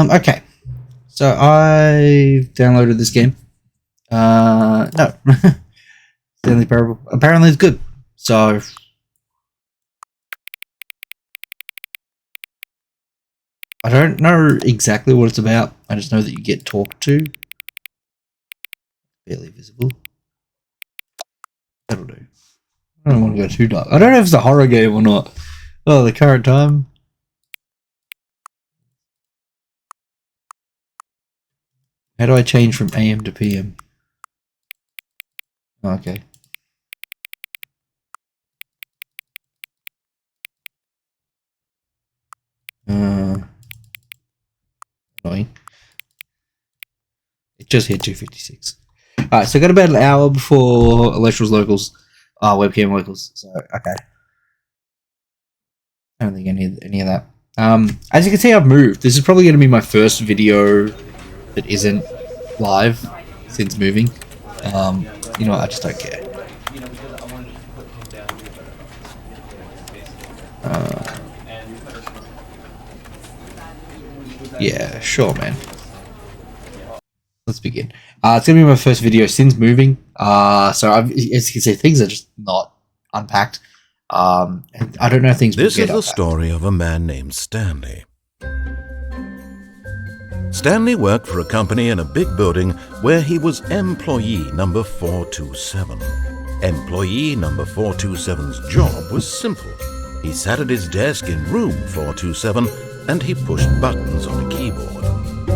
Okay. So I downloaded this game. No. Stanley Parable. Apparently it's good. So I don't know exactly what it's about. I just know that you get talked to. Barely visible. That'll do. I don't want to go too dark. I don't know if it's a horror game or not. Oh, the current time. How do I change from AM to PM? Oh, okay. Annoying. It just hit 256. Alright, so I got about an hour before Electral's locals, webcam locals. So okay. I don't think any of that. As you can see, I've moved. This is probably going to be my first video that isn't live since moving. You know what, I just don't care. Yeah, sure, man. Let's begin. It's gonna be my first video since moving. So as you can see, things are just not unpacked. And I don't know if things. This is the story of a man named Stanley. Stanley worked for a company in a big building where he was employee number 427. Employee number 427's job was simple. He sat at his desk in room 427 and he pushed buttons on a keyboard.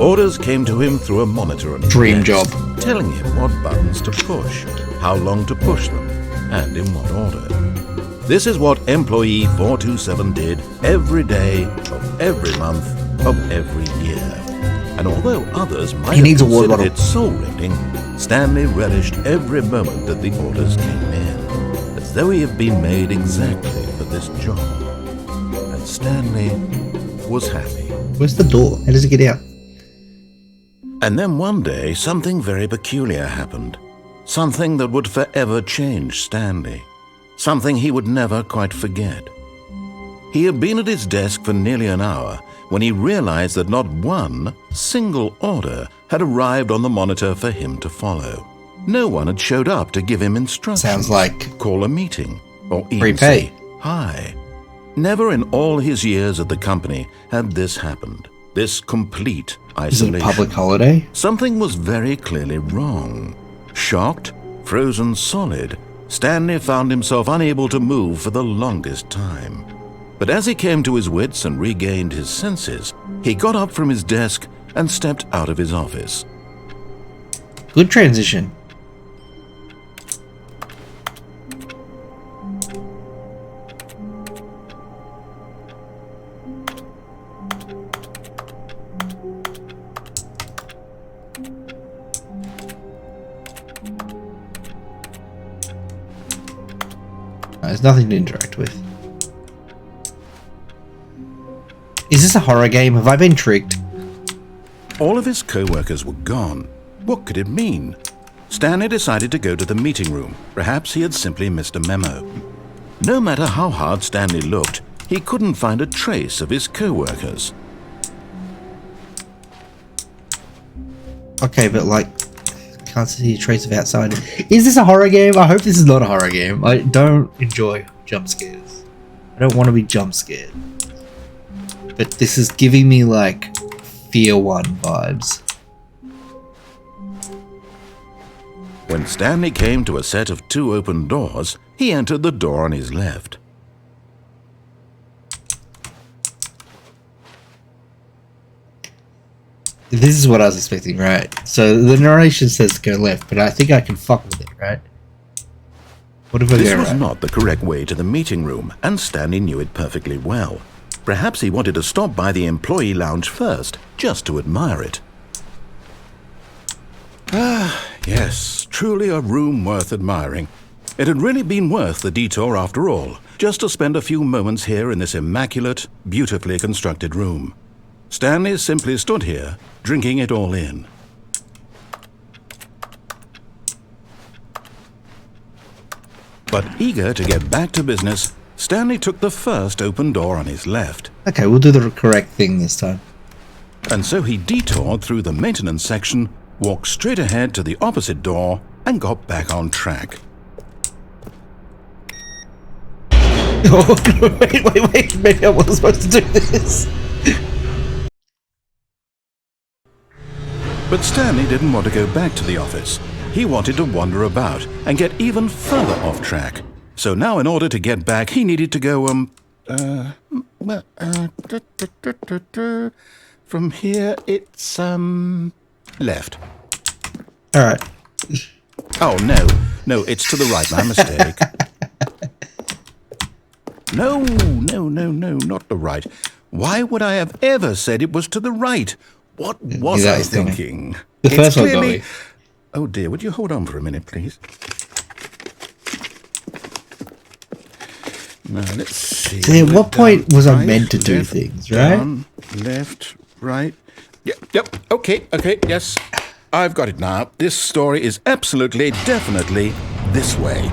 Orders came to him through a monitor on his Dream desk, job. telling him what buttons to push, how long to push them, and in what order. This is what employee 427 did every day of every month of every year. And although others might have considered it soul-rending, Stanley relished every moment that the orders came in, as though he had been made exactly for this job. And Stanley was happy. Where's the door? How does it get out? And then one day, something very peculiar happened. Something that would forever change Stanley. Something he would never quite forget. He had been at his desk for nearly an hour when he realized that not one single order had arrived on the monitor for him to follow. No one had showed up to give him instructions. Sounds like call a meeting or even say hi. Never in all his years at the company had this happened. This complete isolation. Is it a public holiday? Something was very clearly wrong. Shocked, frozen solid, Stanley found himself unable to move for the longest time. But as he came to his wits and regained his senses, he got up from his desk and stepped out of his office. Good transition. There's nothing to interact with. Is this a horror game? Have I been tricked? All of his co-workers were gone. What could it mean? Stanley decided to go to the meeting room. Perhaps he had simply missed a memo. No matter how hard Stanley looked, he couldn't find a trace of his co-workers. Okay, but like, can't see a trace of outside. Is this a horror game? I hope this is not a horror game. I don't enjoy jump scares. I don't want to be jump scared. But this is giving me like Fear 1 vibes. When Stanley came to a set of 2 open doors, he entered the door on his left. This is what I was expecting, right? So the narration says to go left, but I think I can fuck with it, right? What if I go right? This was not the correct way to the meeting room, and Stanley knew it perfectly well. Perhaps he wanted to stop by the employee lounge first, just to admire it. Ah, yes, truly a room worth admiring. It had really been worth the detour after all, just to spend a few moments here in this immaculate, beautifully constructed room. Stanley simply stood here, drinking it all in. But eager to get back to business, Stanley took the first open door on his left. Okay, we'll do the correct thing this time. And so he detoured through the maintenance section, walked straight ahead to the opposite door, and got back on track. Oh, wait. Maybe I wasn't supposed to do this. But Stanley didn't want to go back to the office. He wanted to wander about and get even further off track. So now in order to get back, he needed to go, from here it's, left. Alright. Oh, no, it's to the right, my mistake. No, not the right. Why would I have ever said it was to the right? What was I thinking? The first one got me. Oh dear, would you hold on for a minute, please? Now, let's see. See, at what point was I meant to do things, right? Down, left, right. Yep, okay, yes. I've got it now. This story is absolutely, definitely this way.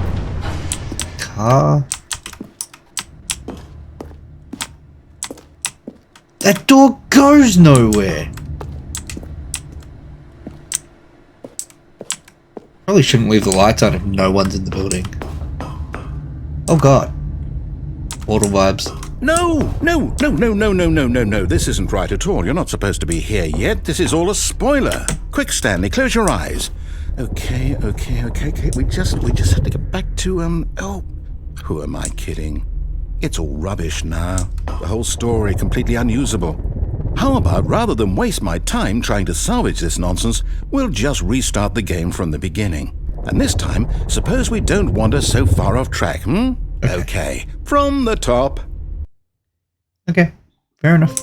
Car. That door goes nowhere. Probably shouldn't leave the lights on if no one's in the building. Oh god. Portal vibes. No. This isn't right at all. You're not supposed to be here yet. This is all a spoiler. Quick, Stanley, close your eyes. Okay. We just have to get back to, oh, who am I kidding? It's all rubbish now. The whole story completely unusable. How about, rather than waste my time trying to salvage this nonsense, we'll just restart the game from the beginning. And this time, suppose we don't wander so far off track, Okay, from the top. Okay, fair enough.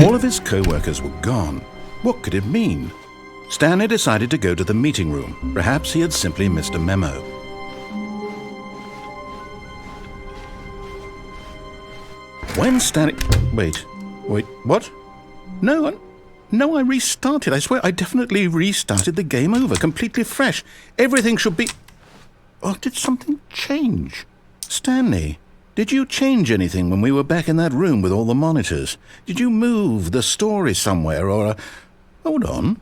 All of his co-workers were gone. What could it mean? Stanley decided to go to the meeting room. Perhaps he had simply missed a memo. When Stanley... Wait, what? No, I restarted. I swear I definitely restarted the game over, completely fresh. Everything should be... Oh, did something change? Stanley, did you change anything when we were back in that room with all the monitors? Did you move the story somewhere or... Hold on.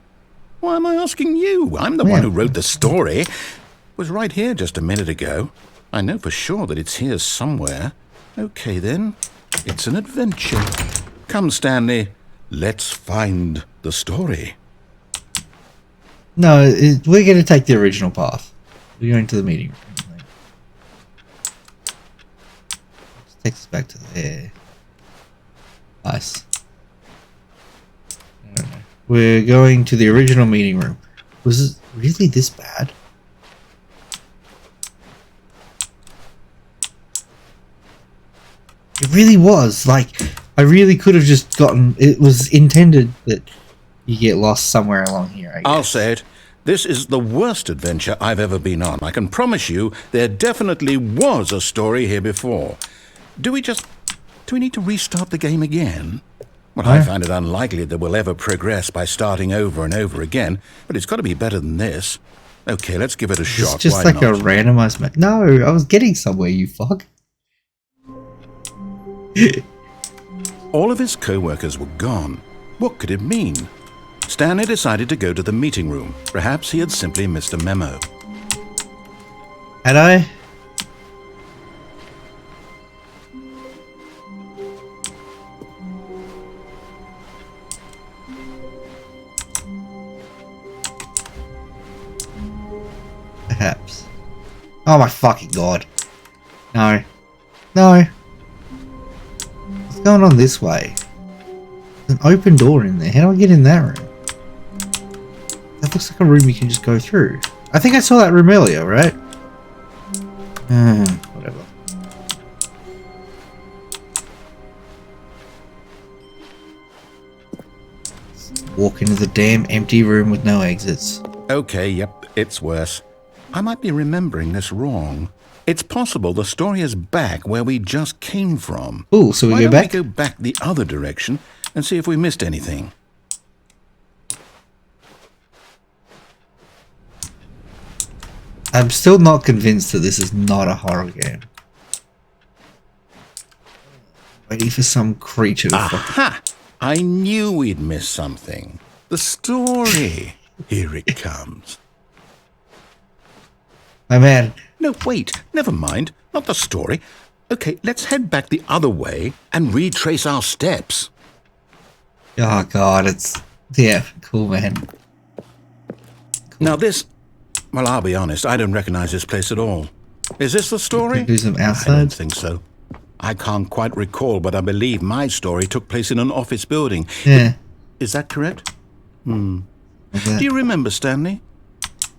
Why am I asking you? I'm the one who wrote the story. It was right here just a minute ago. I know for sure that it's here somewhere. Okay, then. It's an adventure. Come, Stanley. Let's find the story. No, we're going to take the original path. We're going to the meeting room. This takes us back to there. Nice. I don't know. We're going to the original meeting room. Was it really this bad? It really was. Like, I really could have just gotten... It was intended that you get lost somewhere along here, I guess. I'll say it. This is the worst adventure I've ever been on. I can promise you there definitely was a story here before. Do we need to restart the game again? Well, I find it unlikely that we'll ever progress by starting over and over again, but it's got to be better than this. Okay, let's give it a shot. It's just like a randomized map. No, I was getting somewhere, you fuck. All of his co-workers were gone. What could it mean? Stanley decided to go to the meeting room. Perhaps he had simply missed a memo. Had I? Perhaps. Oh my fucking god. No. No. What's going on this way? There's an open door in there. How do I get in that room? That looks like a room you can just go through. I think I saw that room earlier, right? Whatever. Walk into the damn empty room with no exits. Okay, yep, it's worse. I might be remembering this wrong. It's possible the story is back where we just came from. Ooh, so we go back? Why don't we go back the other direction and see if we missed anything? I'm still not convinced that this is not a horror game. Waiting for some creature to Aha! I knew we'd miss something. The story. Here it comes. My man. No, wait. Never mind. Not the story. Okay, let's head back the other way and retrace our steps. Oh god, it's... Yeah, cool, man. Now this... Well, I'll be honest, I don't recognize this place at all. Is this the story? Do some I outside? don't think so. I can't quite recall, but I believe my story took place in an office building. Yeah. Is that correct? What's that? Do you remember, Stanley?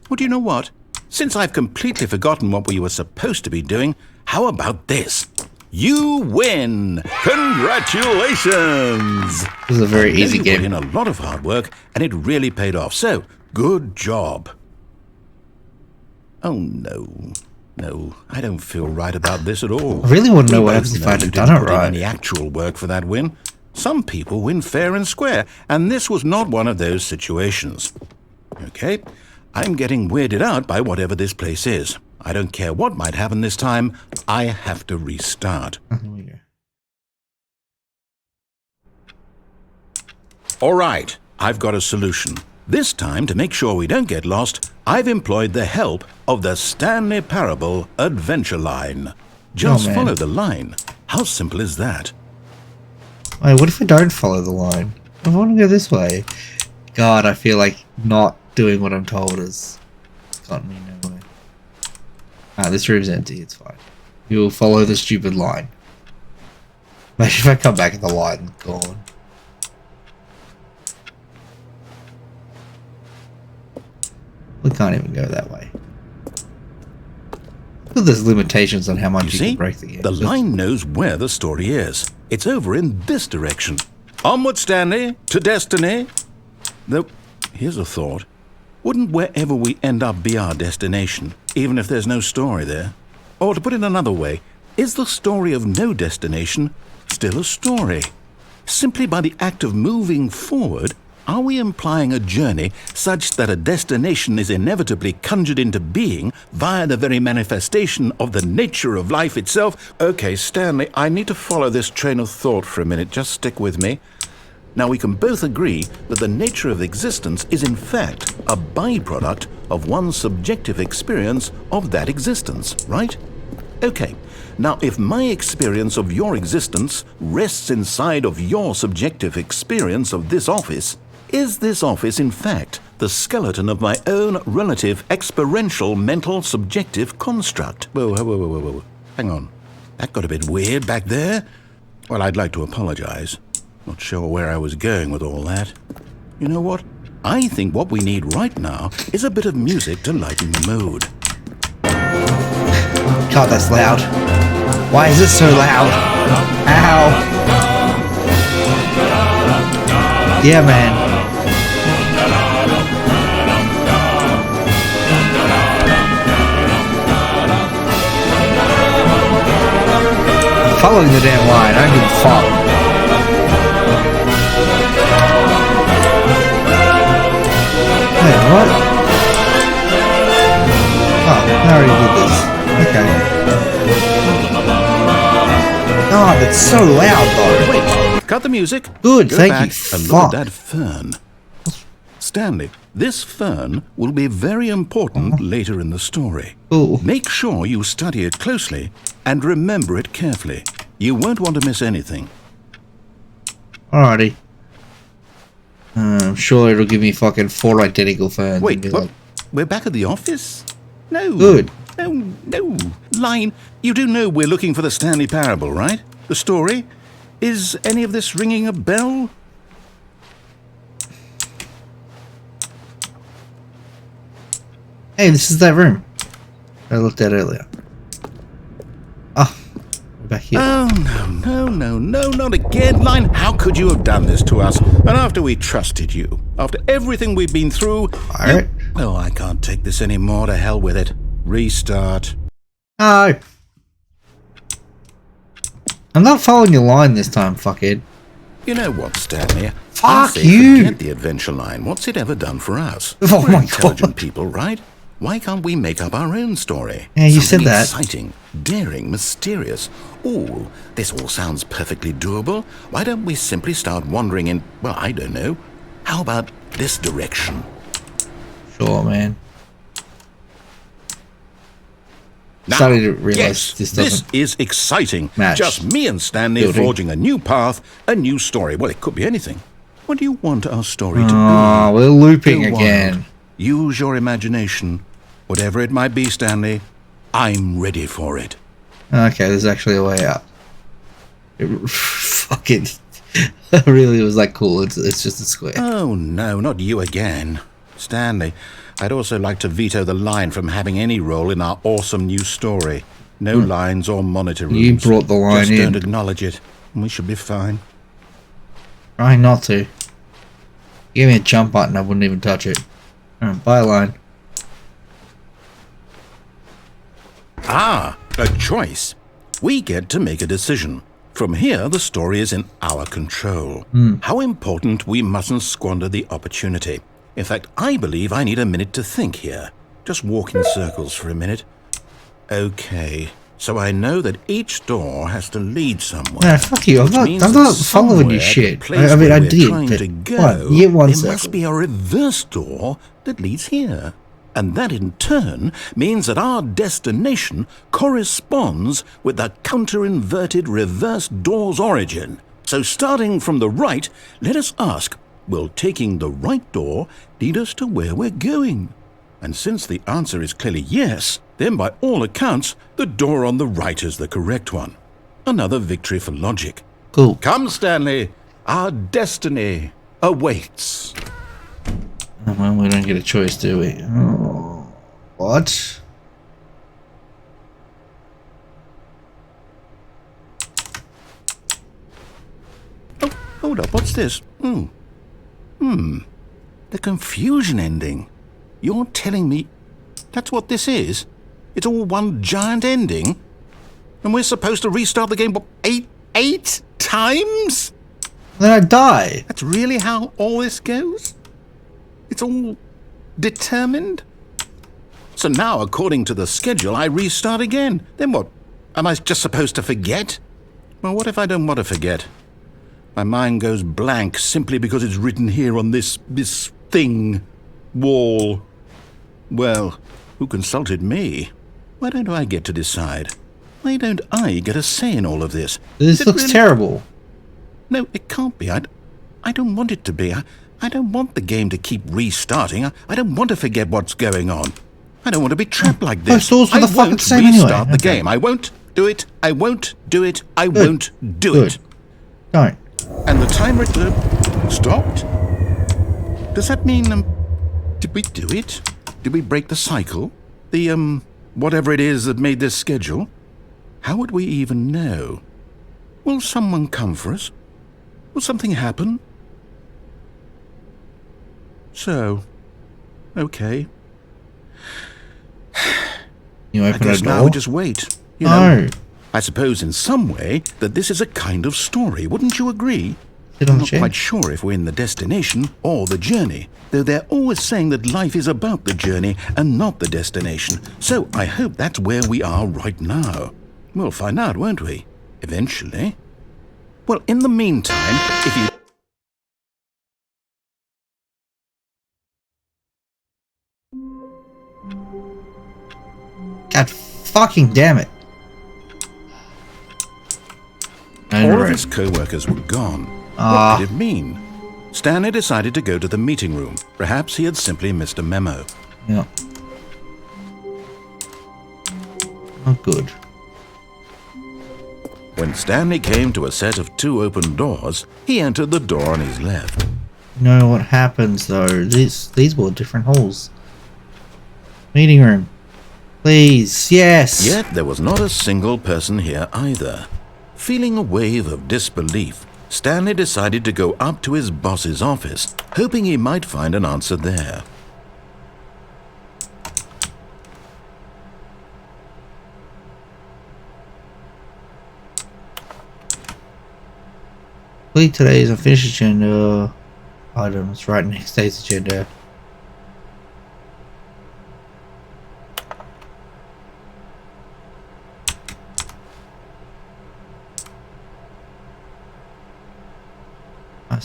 Well, do you know what? Since I've completely forgotten what we were supposed to be doing, how about this? You win! Congratulations! This is a very easy You game. put in a lot of hard work, and it really paid off. So, good job. Oh, no. No, I don't feel right about this at all. I really want to know We what both happens if know I'd you done didn't it put in right. any actual work for that win. Some people win fair and square, and this was not one of those situations. Okay, I'm getting weirded out by whatever this place is. I don't care what might happen this time. I have to restart. Here we go. All right, I've got a solution. This time, to make sure we don't get lost, I've employed the help of the Stanley Parable Adventure Line. Just man. follow the line. How simple is that? Wait, what if I don't follow the line? I want to go this way. God, I feel like not doing what I'm told has gotten me nowhere. Ah, this room's empty, it's fine. We will follow the stupid line. Maybe if I come back and the line's gone. We can't even go that way. Well, there's limitations on how much you See, can break the game. the So- line knows where the story is. It's over in this direction. Onward, Stanley, to destiny. Though, here's a thought. Wouldn't wherever we end up be our destination, even if there's no story there? Or to put it another way, is the story of no destination still a story? Simply by the act of moving forward, are we implying a journey such that a destination is inevitably conjured into being via the very manifestation of the nature of life itself? Okay, Stanley, I need to follow this train of thought for a minute. Just stick with me. Now, we can both agree that the nature of existence is in fact a byproduct of one's subjective experience of that existence, right? Okay, now if my experience of your existence rests inside of your subjective experience of this office, is this office in fact the skeleton of my own relative experiential mental subjective construct? Whoa. Hang on. That got a bit weird back there. Well, I'd like to apologize. Not sure where I was going with all that. You know what? I think what we need right now is a bit of music to lighten the mood. God, that's loud. Why is it so loud? Ow. Yeah, man. I'm following the damn line. I don't give a fuck. Wait, what? Oh, I already did this. Okay. God, it's so loud though. Wait, cut the music. Good, Go thank back you. and look at Fuck. that fern. Stanley, this fern will be very important later in the story. Ooh. Make sure you study it closely and remember it carefully. You won't want to miss anything. Alrighty. I'm sure it'll give me fucking 4 identical ferns. and Wait, be what? like, We're back at the office? No. Good. No. Line, you do know we're looking for the Stanley Parable, right? The story? Is any of this ringing a bell? Hey, this is that room I looked at earlier. Ah, we're back here. Oh, no, not again. Line, how could you have done this to us? And after we trusted you, after everything we've been through... Alright. Oh, I can't take this anymore. To hell with it. Restart. No. I'm not following your line this time, fuckhead. You know what, Stanley? Fuck I say you. Forget the adventure line. What's it ever done for us? Oh We're my intelligent God. people, right? Why can't we make up our own story? Yeah, you Something said that. exciting, daring, mysterious. Ooh, this all sounds perfectly doable. Why don't we simply start wandering in, well, I don't know. How about this direction? Sure, man. Now, Starting to realize yes, this this doesn't is exciting. match. Just me and Stanley Building. forging a new path, a new story. Well, it could be anything. What do you want our story to be? Oh, we're looping Go again. wild. Use your imagination. Whatever it might be, Stanley, I'm ready for it. Okay, there's actually a way out. Fucking really was like cool. It's just a square. Oh, no, not you again. Stanley, I'd also like to veto the line from having any role in our awesome new story. No lines or monitor rooms. You brought the line Just in. don't acknowledge it, and we should be fine. Trying not to. Give me a jump button, I wouldn't even touch it. Byline. Ah, a choice. We get to make a decision. From here, the story is in our control. How important we mustn't squander the opportunity. In fact, I believe I need a minute to think here. Just walk in circles for a minute. Okay, so I know that each door has to lead somewhere. No, fuck you. I'm which not, means I'm that not following somewhere you at shit. the place I mean, where I we're did, trying but to go, one, you one there circle. must be a reverse door that leads here. And that in turn means that our destination corresponds with the counter-inverted reverse door's origin. So starting from the right, let us ask, will taking the right door lead us to where we're going? And since the answer is clearly yes, then by all accounts, the door on the right is the correct one. Another victory for logic. Cool. Come, Stanley, our destiny awaits. Oh, well, we don't get a choice, do we? Oh, what? Oh, hold up, what's this? The confusion ending. You're telling me that's what this is? It's all one giant ending? And we're supposed to restart the game, what, eight times? Then I die. That's really how all this goes? It's all determined? So now, according to the schedule, I restart again. Then what? Am I just supposed to forget? Well, what if I don't want to forget? My mind goes blank simply because it's written here on this thing, wall. Well, who consulted me? Why don't I get to decide? Why don't I get a say in all of this? This Is it looks really- terrible. No, it can't be. I don't want it to be. I don't want the game to keep restarting. I don't want to forget what's going on. I don't want to be trapped like this. Most doors were the fucking won't same anyway. restart the Okay. game. I won't do it. I won't do it. I won't do Good. it. Don't. And the timer stopped? Does that mean, did we do it? Did we break the cycle? The, whatever it is that made this schedule? How would we even know? Will someone come for us? Will something happen? So, okay. You I open a guess now door? we just wait. You know, No. I suppose in some way that this is a kind of story, wouldn't you agree? Sit on I'm the not chair. quite sure if we're in the destination or the journey, though they're always saying that life is about the journey and not the destination. So I hope that's where we are right now. We'll find out, won't we? Eventually. Well, in the meantime, if you... God fucking damn it. All of his co-workers were gone. Ah. What could it mean? Stanley decided to go to the meeting room. Perhaps he had simply missed a memo. Yeah. Oh, good. When Stanley came to a set of 2 open doors, he entered the door on his left. You know what happens though? These were different halls. Meeting room. Please, yes. Yet there was not a single person here either. Feeling a wave of disbelief, Stanley decided to go up to his boss's office, hoping he might find an answer there. Complete today's unfinished agenda items right next day's agenda.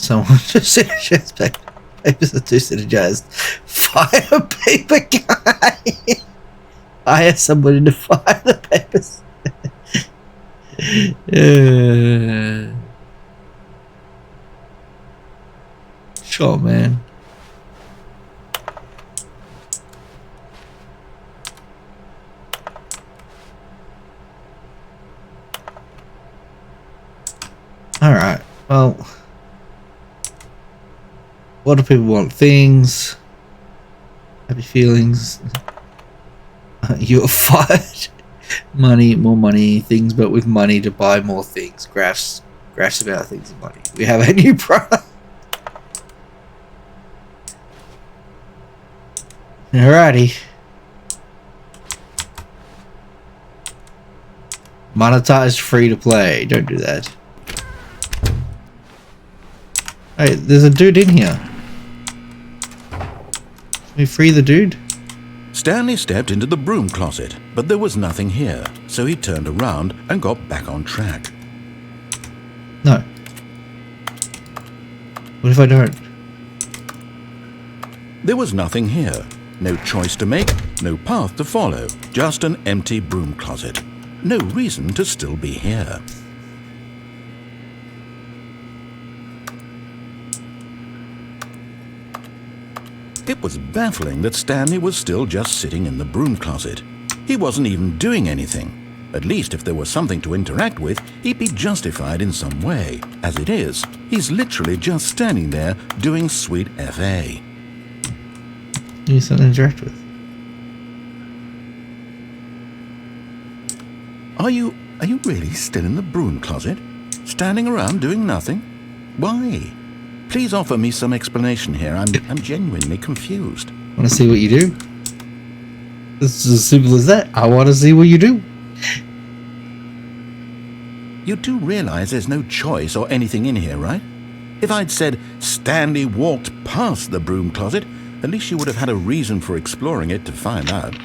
someone to synergize papers are too synergized. Fire paper guy! Hire somebody to fire the papers. Sure, man. Alright, well, what do people want? Things, happy feelings, you're fired, money, more money, things, but with money to buy more things, graphs about things and money. We have a new product. Alrighty. Monetized free to play. Don't do that. Hey, there's a dude in here. Can we free the dude? Stanley stepped into the broom closet, but there was nothing here, so he turned around and got back on track. No. What if I don't? There was nothing here. No choice to make, no path to follow, just an empty broom closet. No reason to still be here. It was baffling that Stanley was still just sitting in the broom closet. He wasn't even doing anything. At least if there was something to interact with, he'd be justified in some way. As it is, he's literally just standing there doing sweet FA. Need something to interact with. Are you really still in the broom closet? Standing around doing nothing? Why? Please offer me some explanation here. I'm genuinely confused. Want to see what you do? It's as simple as that. I want to see what you do. You do realize there's no choice or anything in here, right? If I'd said Stanley walked past the broom closet, at least you would have had a reason for exploring it to find out.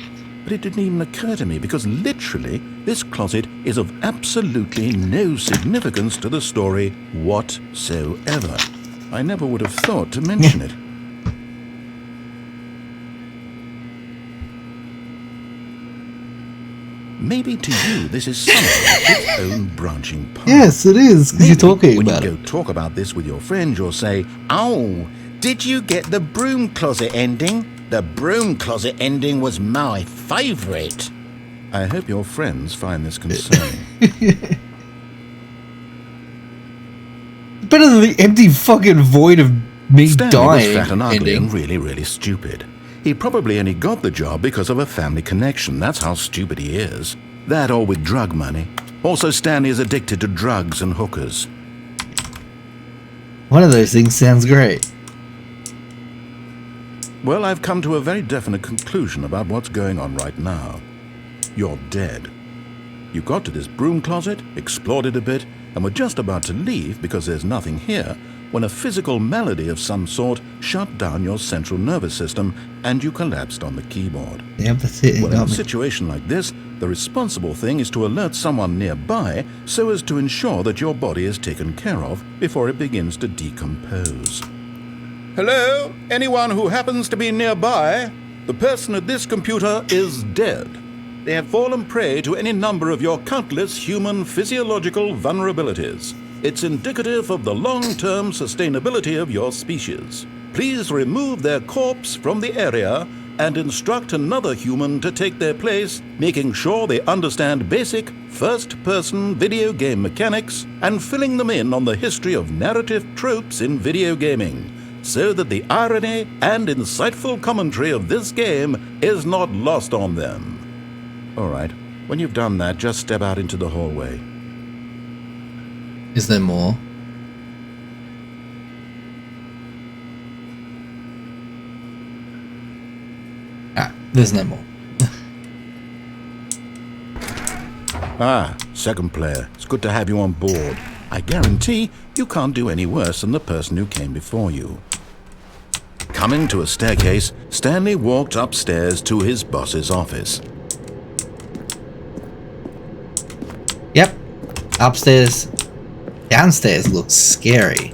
But it didn't even occur to me because literally this closet is of absolutely no significance to the story whatsoever. I never would have thought to mention it. Maybe to you this is something of its own branching path. Yes, it is, because you're talking when about you it. go talk about this with your friends, you'll say, "Oh, did you get the broom closet ending? The broom closet ending was my favourite." I hope your friends find this concerning. Better than the empty fucking void of me Stanley dying. was fat and ugly ending. and really, really stupid. He probably only got the job because of a family connection. That's how stupid he is. That or with drug money. Also, Stanley is addicted to drugs and hookers. One of those things sounds great. Well, I've come to a very definite conclusion about what's going on right now. You're dead. You got to this broom closet, explored it a bit, and were just about to leave because there's nothing here when a physical malady of some sort shut down your central nervous system and you collapsed on the keyboard. Yeah, that's it. Well, in a situation like this, the responsible thing is to alert someone nearby so as to ensure that your body is taken care of before it begins to decompose. Hello? Anyone who happens to be nearby? The person at this computer is dead. They have fallen prey to any number of your countless human physiological vulnerabilities. It's indicative of the long-term sustainability of your species. Please remove their corpse from the area and instruct another human to take their place, making sure they understand basic first-person video game mechanics and filling them in on the history of narrative tropes in video gaming, so that the irony and insightful commentary of this game is not lost on them. All right, when you've done that, just step out into the hallway. Is there more? There's no more. Ah, second player. It's good to have you on board. I guarantee you can't do any worse than the person who came before you. Coming to a staircase, Stanley walked upstairs to his boss's office. Yep. Upstairs. Downstairs looks scary.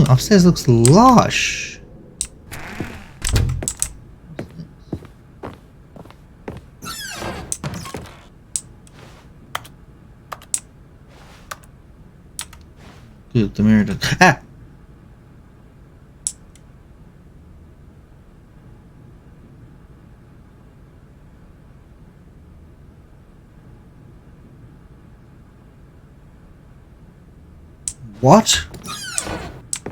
Upstairs looks lush. Good, the mirror does. Ah! What?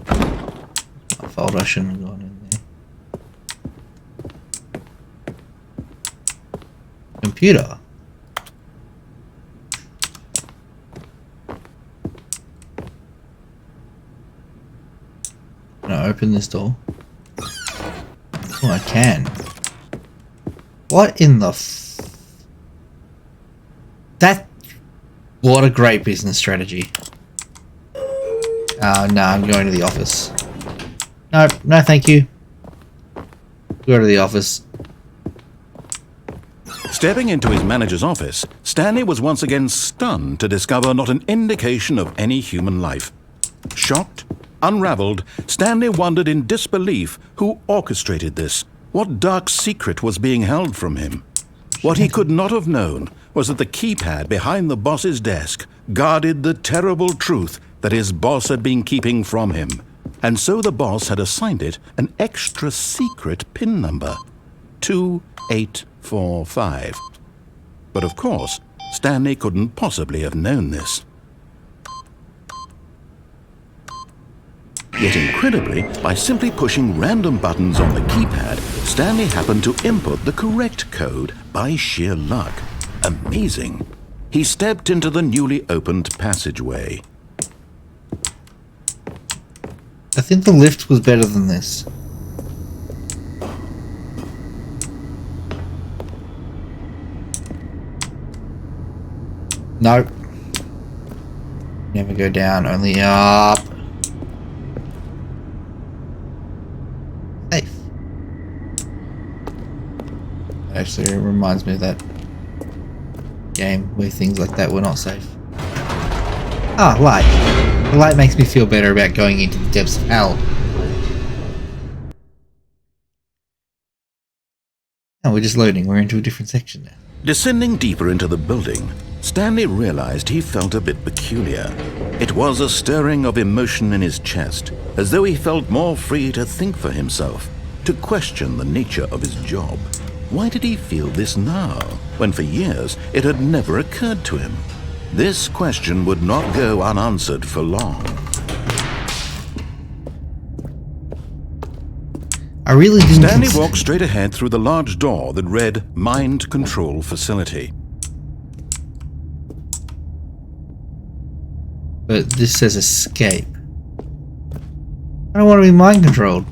I thought I shouldn't have gone in there. Computer. Can I open this door? Oh, I can. What in the that? What a great business strategy. No, I'm going to the office. No, no, thank you. Go to the office. Stepping into his manager's office, Stanley was once again stunned to discover not an indication of any human life. Shocked, unraveled, Stanley wondered in disbelief who orchestrated this. What dark secret was being held from him? What he could not have known was that the keypad behind the boss's desk guarded the terrible truth that his boss had been keeping from him, and so the boss had assigned it an extra secret PIN number, 2845. But of course, Stanley couldn't possibly have known this. Yet incredibly, by simply pushing random buttons on the keypad, Stanley happened to input the correct code by sheer luck. Amazing. He stepped into the newly opened passageway. I think the lift was better than this. Nope. Never go down, only up. Safe. Actually, it reminds me of that game where things like that were not safe. Ah, light. The light makes me feel better about going into the depths of hell. Oh, we're just loading. We're into a different section now. Descending deeper into the building, Stanley realized he felt a bit peculiar. It was a stirring of emotion in his chest, as though he felt more free to think for himself, to question the nature of his job. Why did he feel this now, when for years it had never occurred to him? This question would not go unanswered for long. I really didn't. Stanley walked straight ahead through the large door that read Mind Control Facility. But this says escape. I don't want to be mind controlled.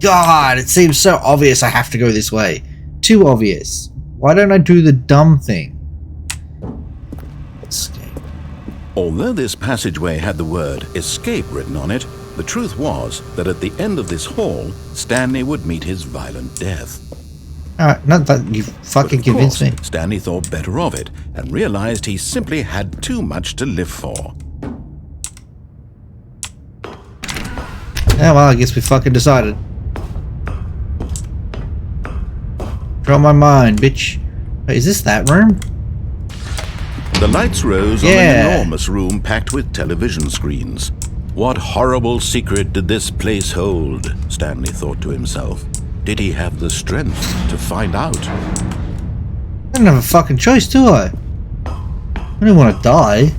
God, it seems so obvious I have to go this way. Too obvious. Why don't I do the dumb thing? Escape. Although this passageway had the word escape written on it, the truth was that at the end of this hall, Stanley would meet his violent death. Alright, not that you fucking But of convinced course, me. Stanley thought better of it and realized he simply had too much to live for. Yeah, well, I guess we fucking decided. Draw my mind, bitch. Wait, is this that room? The lights rose on Yeah. an enormous room packed with television screens. What horrible secret did this place hold? Stanley thought to himself. Did he have the strength to find out? I don't have a fucking choice, do I? I don't want to die.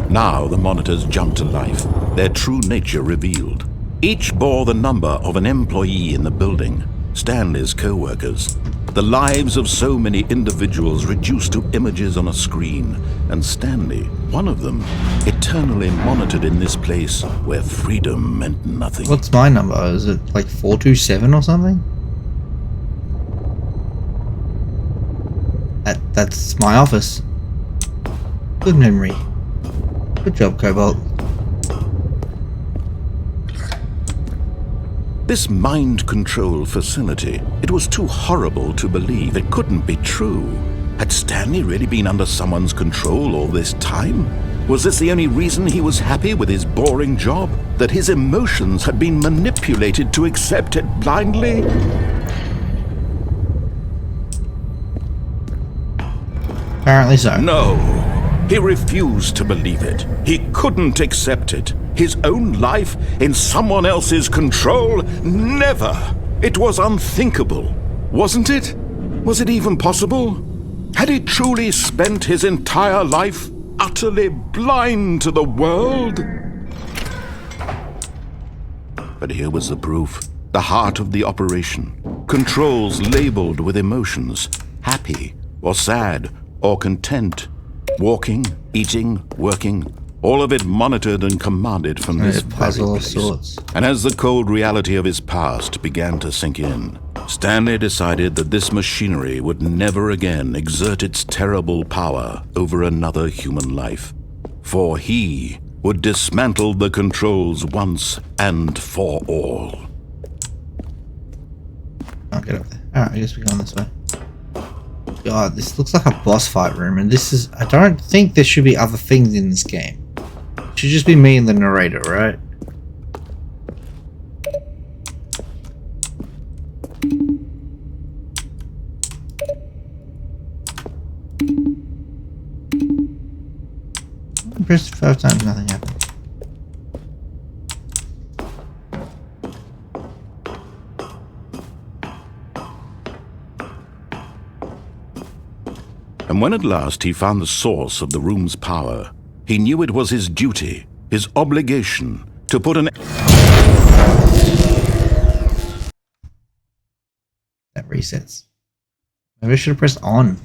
Now the monitors jumped to life, their true nature revealed. Each bore the number of an employee in the building, Stanley's co-workers. The lives of so many individuals reduced to images on a screen, and Stanley, one of them, eternally monitored in this place where freedom meant nothing. What's my number? Is it like 427 or something? That's my office. Good memory. Good job, Cobalt. This mind control facility, it was too horrible to believe. It couldn't be true. Had Stanley really been under someone's control all this time? Was this the only reason he was happy with his boring job? That his emotions had been manipulated to accept it blindly? Apparently so. No. He refused to believe it. He couldn't accept it. His own life in someone else's control? Never! It was unthinkable. Wasn't it? Was it even possible? Had he truly spent his entire life utterly blind to the world? But here was the proof. The heart of the operation. Controls labeled with emotions. Happy or sad or content. Walking, eating, working. All of it monitored and commanded from this puzzle very of place. sorts. And as the cold reality of his past began to sink in, Stanley decided that this machinery would never again exert its terrible power over another human life. For he would dismantle the controls once and for all. I'll get up there. Alright, I guess we're going this way. God, this looks like a boss fight room, and this is... I don't think there should be other things in this game. It should just be me and the narrator, right? Press 5 times, nothing happens. And when at last he found the source of the room's power, he knew it was his duty, his obligation, to put an... That resets. Maybe I should have pressed on.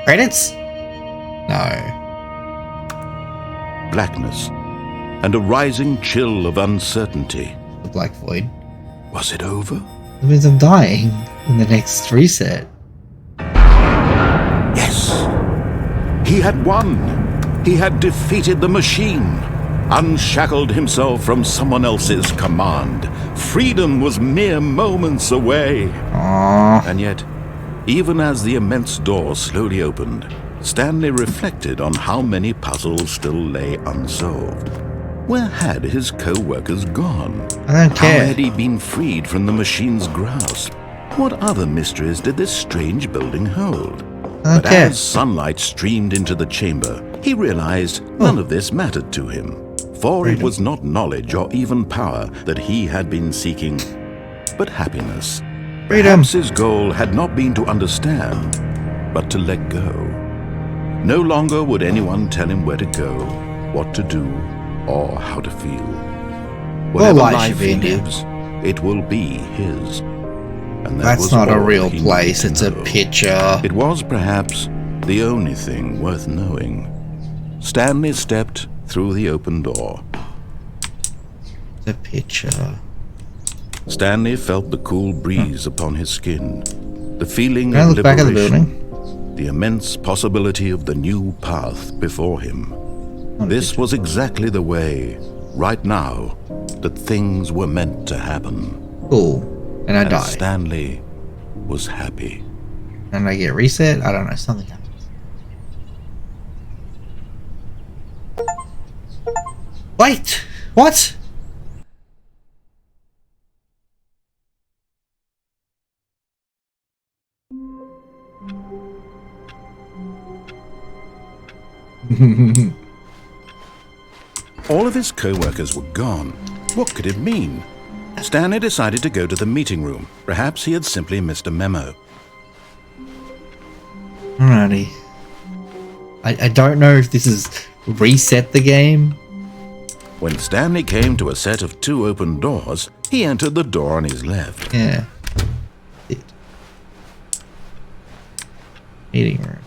Credits? No. blackness and a rising chill of uncertainty. The Black Void. Was it over? It means I'm dying in the next reset. Yes! He had won! He had defeated the machine! Unshackled himself from someone else's command. Freedom was mere moments away. Aww. And yet, even as the immense door slowly opened, Stanley reflected on how many puzzles still lay unsolved. Where had his co-workers gone? I don't care. How had he been freed from the machine's grasp? What other mysteries did this strange building hold? I don't But care. as sunlight streamed into the chamber, he realized none of this mattered to him. For it was not knowledge or even power that he had been seeking, but happiness. Freedom. Perhaps his goal had not been to understand, but to let go. No longer would anyone tell him where to go, what to do, or how to feel. Whatever life life should be he in here. lives, it will be his. And that That's was not a all real he place, needed it's to a know. picture. It was perhaps the only thing worth knowing. Stanley stepped through the open door. It's a picture. Stanley felt the cool breeze upon his skin, the feeling Can I of look back at the liberation, the immense possibility of the new path before him. Not a This picture. was exactly the way, right now, that things were meant to happen. Cool. And I And die. Stanley was happy. And I get reset? I don't know, something happens. Wait! What? All of his co-workers were gone. What could it mean? Stanley decided to go to the meeting room. Perhaps he had simply missed a memo. Alrighty. I don't know if this is reset the game. When Stanley came to a set of 2 open doors, he entered the door on his left. Yeah. It. Meeting room.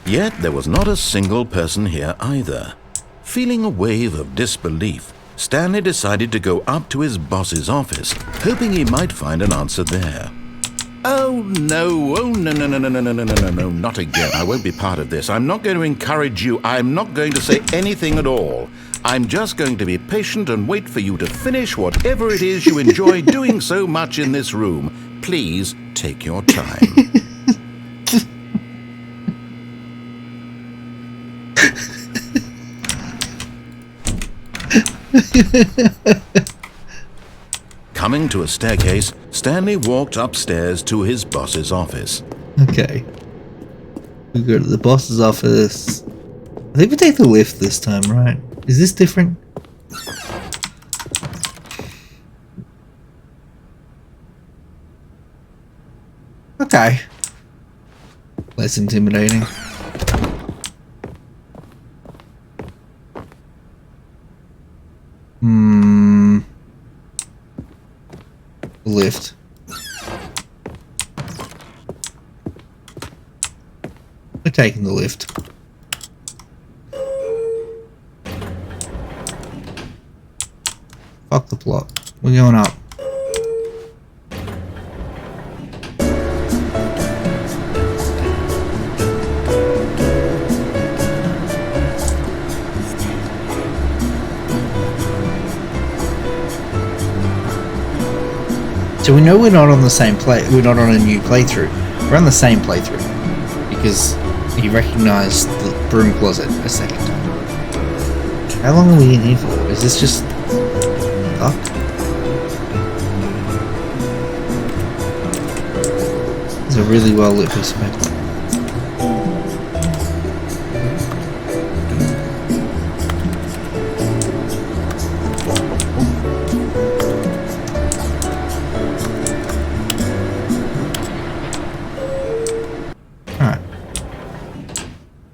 Yet there was not a single person here either. Feeling a wave of disbelief, Stanley decided to go up to his boss's office, hoping he might find an answer there. Oh, no. Oh, no, no, no, no, no, no, no, no, no, no, not again. I won't be part of this. I'm not going to encourage you. I'm not going to say anything at all. I'm just going to be patient and wait for you to finish whatever it is you enjoy doing so much in this room. Please take your time. Coming to a staircase, Stanley walked upstairs to his boss's office. Okay. We go to the boss's office. I think we take the lift this time, right? Is this different? Okay. Less intimidating. Lift. We're taking the lift. Fuck the plot. We're going up. So we know we're not on the same we're not on a new playthrough. We're on the same playthrough. Because he recognised the broom closet a second time. How long are we in here for? Is this just up? This is a really well lit piece of paper.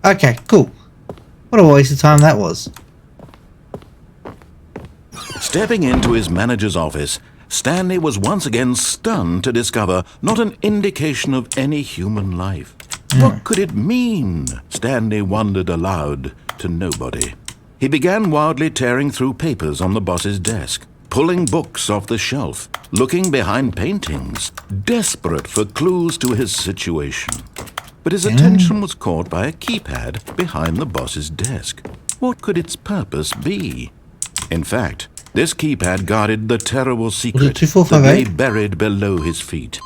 Okay, cool. What a waste of time that was. Stepping into his manager's office, Stanley was once again stunned to discover not an indication of any human life. What could it mean? Stanley wondered aloud to nobody. He began wildly tearing through papers on the boss's desk, pulling books off the shelf, looking behind paintings, desperate for clues to his situation. But his attention was caught by a keypad behind the boss's desk. What could its purpose be? In fact, this keypad guarded the terrible secret that lay buried below his feet.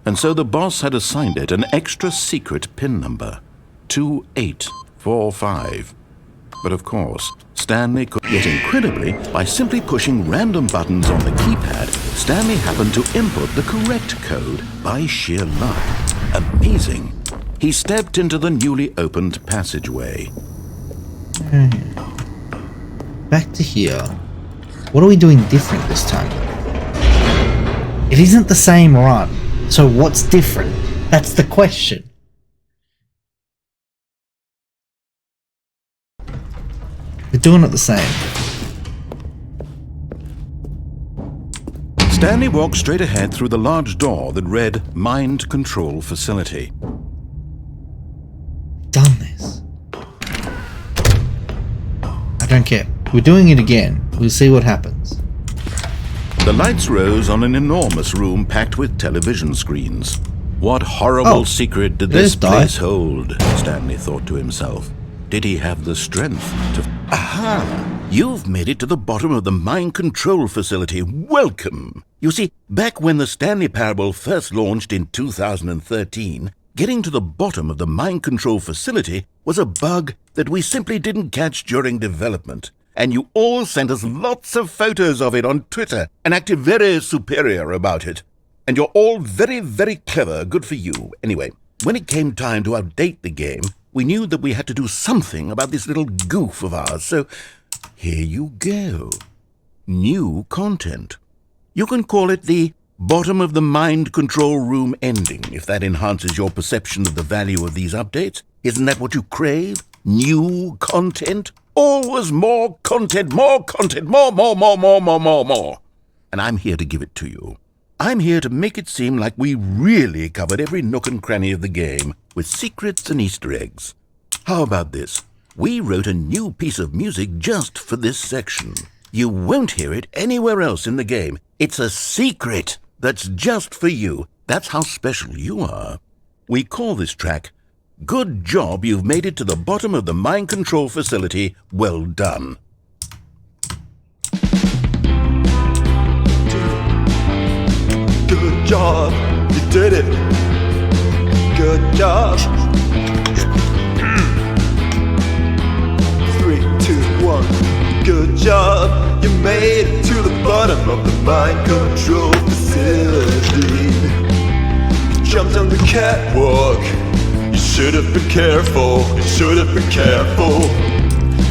And so the boss had assigned it an extra secret PIN number, 2845. But of course, Stanley could, yet incredibly, by simply pushing random buttons on the keypad, Stanley happened to input the correct code by sheer luck. Amazing. He stepped into the newly opened passageway. Back to here. What are we doing different this time? It isn't the same run. So what's different? That's the question. We're doing it the same. Stanley walked straight ahead through the large door that read Mind Control Facility. Done this. I don't care. We're doing it again. We'll see what happens. The lights rose on an enormous room packed with television screens. What horrible secret did this place hold? Stanley thought to himself. Did he have the strength to... Aha! You've made it to the bottom of the mind control facility. Welcome! You see, back when the Stanley Parable first launched in 2013, getting to the bottom of the mind control facility was a bug that we simply didn't catch during development. And you all sent us lots of photos of it on Twitter and acted very superior about it. And you're all very, very clever. Good for you. Anyway, when it came time to update the game, we knew that we had to do something about this little goof of ours. So here you go. New content. You can call it the bottom of the mind control room ending, if that enhances your perception of the value of these updates. Isn't that what you crave? New content? Always more content, more, more. And I'm here to give it to you. I'm here to make it seem like we really covered every nook and cranny of the game, with secrets and Easter eggs. How about this? We wrote a new piece of music just for this section. You won't hear it anywhere else in the game. It's a secret that's just for you. That's how special you are. We call this track, Good Job You've Made It to the Bottom of the Mind Control Facility. Well done. Good job, you did it. Good job. 3, 2, 1. Good job, you made it to the bottom of the mind control facility. You jumped on the catwalk. You should have been careful. You should have been careful.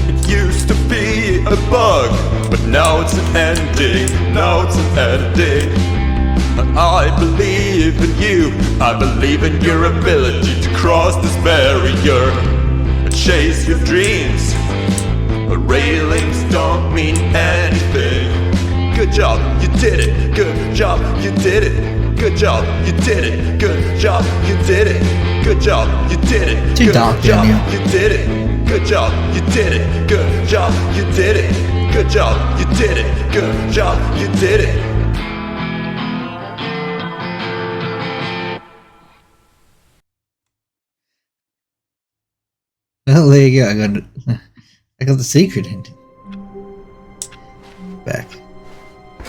It used to be a bug, but now it's an ending. Now it's an ending. I believe in you. I believe in your ability to cross this barrier and chase your dreams. But railings don't mean anything. Good job, you did it. Good job, you did it. Good job, you did it. Good job, you did it. Good job, you did it. Too dark, job, Daniel. you did it. Good job, you did it. Good job, you did it. Good job, you did it. Good job, you did it. Well, there you go. I got the secret ending. Back.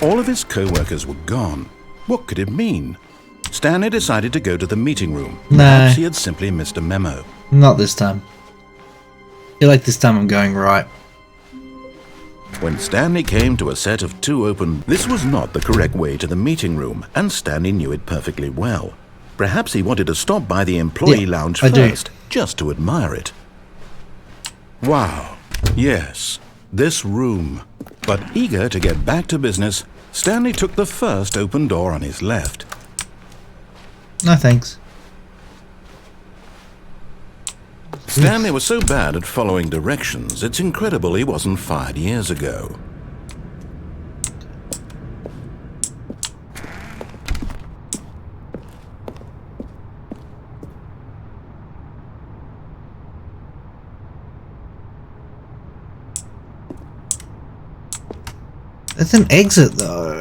All of his co-workers were gone. What could it mean? Stanley decided to go to the meeting room. No. Perhaps he had simply missed a memo. Not this time. I feel like this time I'm going right. When Stanley came to a set of 2 open, this was not the correct way to the meeting room, and Stanley knew it perfectly well. Perhaps he wanted to stop by the employee lounge first, just to admire it. Wow, yes, this room. But eager to get back to business, Stanley took the first open door on his left. No thanks. Stanley was so bad at following directions, it's incredible he wasn't fired years ago. That's an exit, though.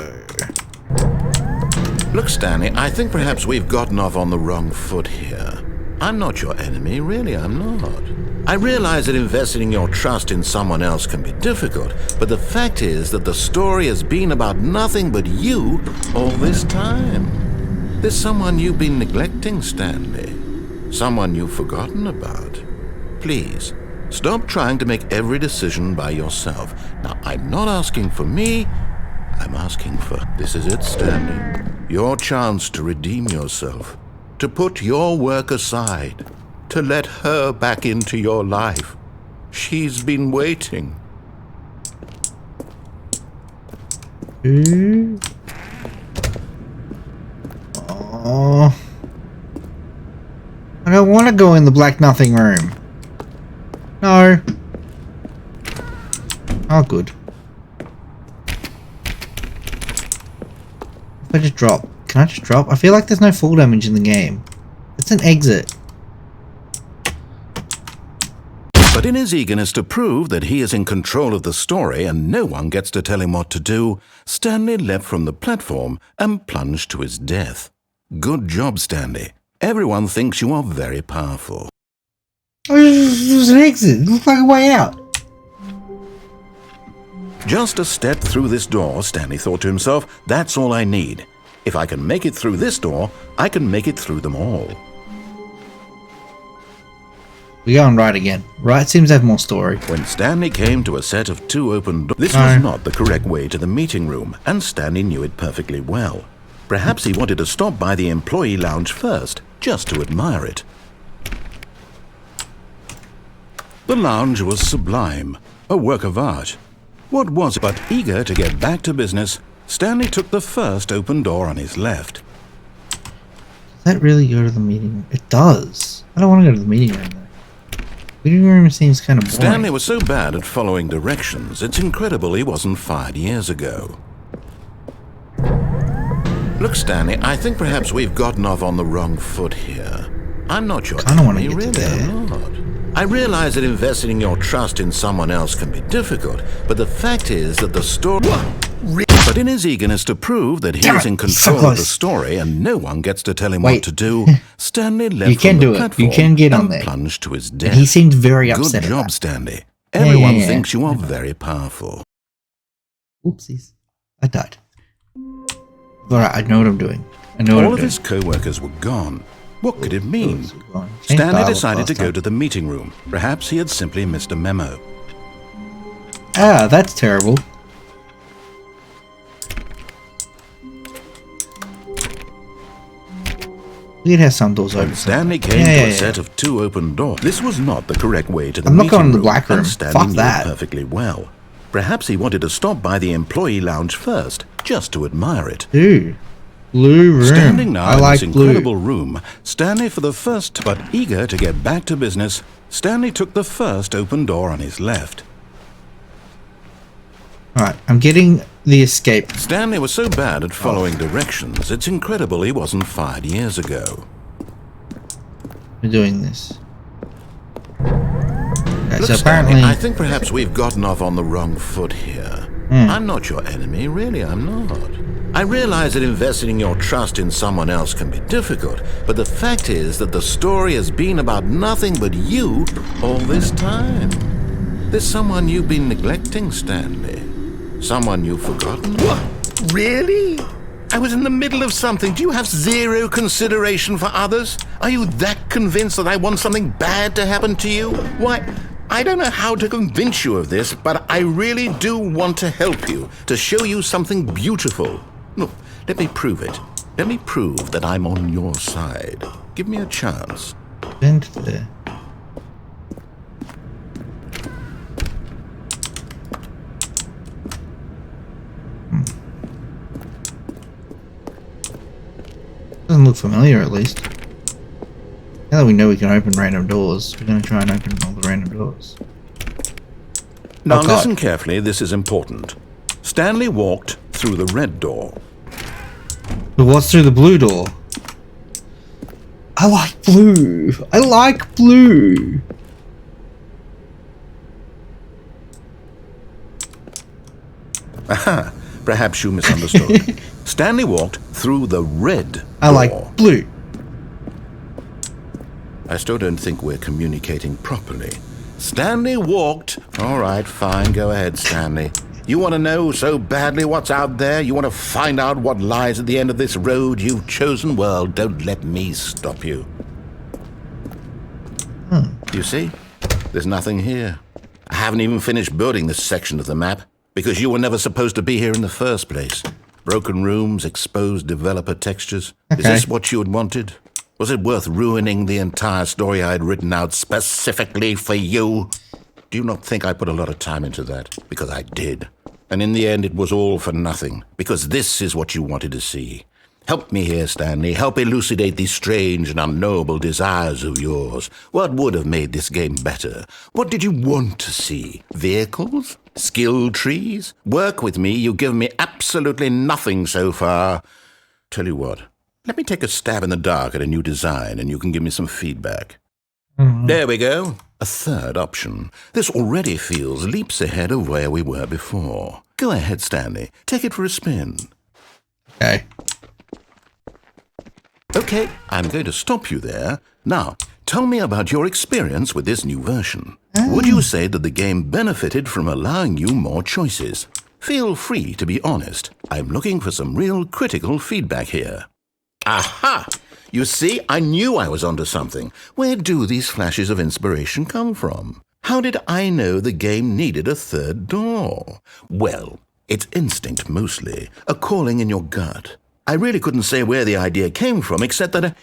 Look, Stanley, I think perhaps we've gotten off on the wrong foot here. I'm not your enemy, really, I'm not. I realize that investing your trust in someone else can be difficult, but the fact is that the story has been about nothing but you all this time. There's someone you've been neglecting, Stanley. Someone you've forgotten about. Please, stop trying to make every decision by yourself. Now, I'm not asking for me, I'm asking for... This is it, Stanley. Your chance to redeem yourself. To put your work aside. To let her back into your life. She's been waiting. Oh. I don't want to go in the black nothing room. No. Oh, good. If I just drop. Can I just drop? I feel like there's no fall damage in the game. It's an exit. But in his eagerness to prove that he is in control of the story and no one gets to tell him what to do, Stanley leapt from the platform and plunged to his death. Good job, Stanley. Everyone thinks you are very powerful. Oh, it was an exit. It looked like a way out. Just a step through this door, Stanley thought to himself, that's all I need. If I can make it through this door, I can make it through them all. We're going right again. Right seems to have more story. When Stanley came to a set of 2 open doors, this was not the correct way to the meeting room, and Stanley knew it perfectly well. Perhaps he wanted to stop by the employee lounge first, just to admire it. The lounge was sublime, a work of art. What was it but eager to get back to business, Stanley took the first open door on his left. Does that really go to the meeting room? It does. I don't want to go to the meeting room, though. Meeting room seems kind of boring. Stanley was so bad at following directions, it's incredible he wasn't fired years ago. Look, Stanley, I think perhaps we've gotten off on the wrong foot here. I'm not your enemy, really, I'm not. I realize that investing your trust in someone else can be difficult, but the fact is that the story... But in his eagerness to prove that he Damn is it, in so control of the close. story and no one gets to tell him Wait. what to do, Stanley left You can from do the it. platform You can get on and there. plunged to his And death. he seemed very Good upset job, at Stanley. Yeah, Everyone yeah, yeah. thinks you are very powerful. that. Oopsies. I died. Alright, I know what I'm doing. I know what All I'm of doing. his co-workers were gone. What could it mean? Change Stanley dialogue decided to last go time. to the meeting room. Perhaps he had simply missed a memo. Ah, that's terrible. We can have some doors open. When Stanley came to a set of 2 open doors, this was not the correct way to the I'm not meeting going to the room, black room. and Stanley Fuck knew that. it perfectly well. Perhaps he wanted to stop by the employee lounge first, just to admire it. Ooh. Blue room. Standing now I in like this blue. incredible room, Stanley for the first, but eager to get back to business, Stanley took the first open door on his left. Alright, I'm getting the escape. Stanley was so bad at following directions, it's incredible he wasn't fired years ago. We're doing this. Okay, Look, so Stanley, apparently... I think perhaps we've gotten off on the wrong foot here. I'm not your enemy, really, I'm not. I realize that investing your trust in someone else can be difficult, but the fact is that the story has been about nothing but you all this time. There's someone you've been neglecting, Stanley. Someone you've forgotten. What? Really? I was in the middle of something. Do you have zero consideration for others? Are you that convinced that I want something bad to happen to you? Why, I don't know how to convince you of this, but I really do want to help you, to show you something beautiful. Look, let me prove it. Let me prove that I'm on your side. Give me a chance. Vent there. Doesn't look familiar, at least. Now that we know we can open random doors, we're going to try and open all the random doors. Now Oh, God. listen carefully, this is important. Stanley walked through the red door. But what's through the blue door? I like blue. I like blue. Aha, perhaps you misunderstood. Stanley walked through the red door. I like blue. I still don't think we're communicating properly. Stanley walked... All right, fine, go ahead, Stanley. You want to know so badly what's out there? You want to find out what lies at the end of this road you've chosen? Well, don't let me stop you. You see? There's nothing here. I haven't even finished building this section of the map, because you were never supposed to be here in the first place. Broken rooms, exposed developer textures. Is Okay. this what you had wanted? Was it worth ruining the entire story I had written out specifically for you? Do you not think I put a lot of time into that? Because I did. And in the end, it was all for nothing. Because this is what you wanted to see. Help me here, Stanley. Help elucidate these strange and unknowable desires of yours. What would have made this game better? What did you want to see? Vehicles? Skill trees? Work with me. You've given me absolutely nothing so far. Tell you what. Let me take a stab in the dark at a new design, and you can give me some feedback. There we go. A third option. This already feels leaps ahead of where we were before. Go ahead, Stanley. Take it for a spin. Okay. Okay, I'm going to stop you there. Now, tell me about your experience with this new version. Would you say that the game benefited from allowing you more choices? Feel free to be honest. I'm looking for some real critical feedback here. Aha! You see, I knew I was onto something. Where do these flashes of inspiration come from? How did I know the game needed a third door? Well, it's instinct mostly, a calling in your gut. I really couldn't say where the idea came from, except that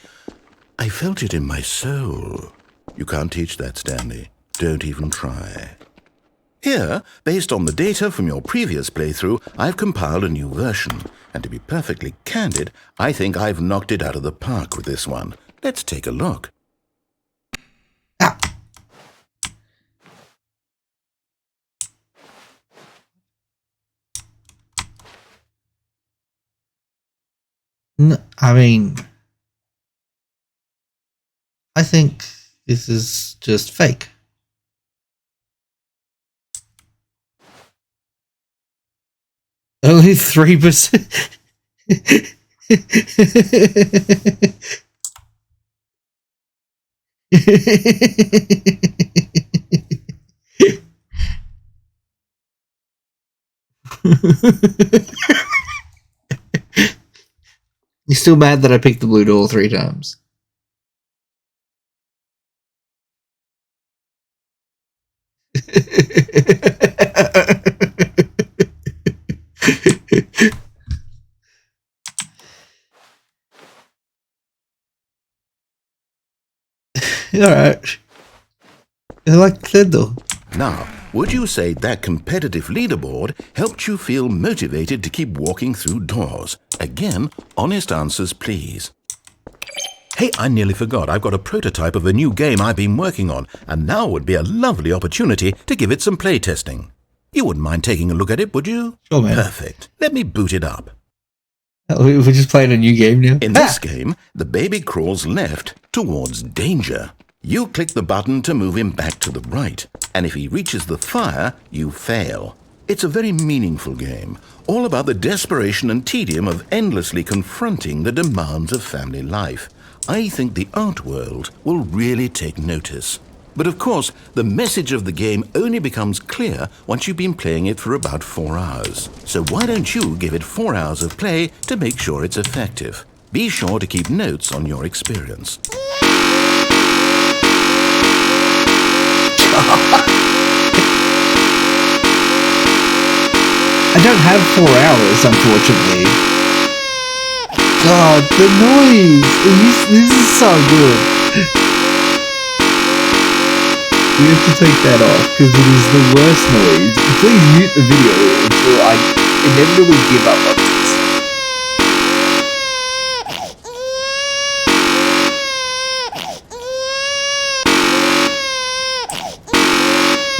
I felt it in my soul. You can't teach that, Stanley. Don't even try. Here, based on the data from your previous playthrough, I've compiled a new version. And to be perfectly candid, I think I've knocked it out of the park with this one. Let's take a look. Ah. I mean, I think this is just fake. Only 3%. You're still mad that I picked the blue door 3 times. Alright. Like I said though. Now, would you say that competitive leaderboard helped you feel motivated to keep walking through doors? Again, honest answers, please. Hey, I nearly forgot. I've got a prototype of a new game I've been working on, and now would be a lovely opportunity to give it some playtesting. You wouldn't mind taking a look at it, would you? Sure, man. Perfect. Let me boot it up. We're just playing a new game now. In this game, the baby crawls left towards danger. You click the button to move him back to the right, and if he reaches the fire, you fail. It's a very meaningful game, all about the desperation and tedium of endlessly confronting the demands of family life. I think the art world will really take notice. But of course, the message of the game only becomes clear once you've been playing it for about 4 hours. So why don't you give it 4 hours of play to make sure it's effective? Be sure to keep notes on your experience. I don't have 4 hours, unfortunately. God, the noise! This is so good. We have to take that off, because it is the worst noise. Please mute the video until I inevitably give up on this.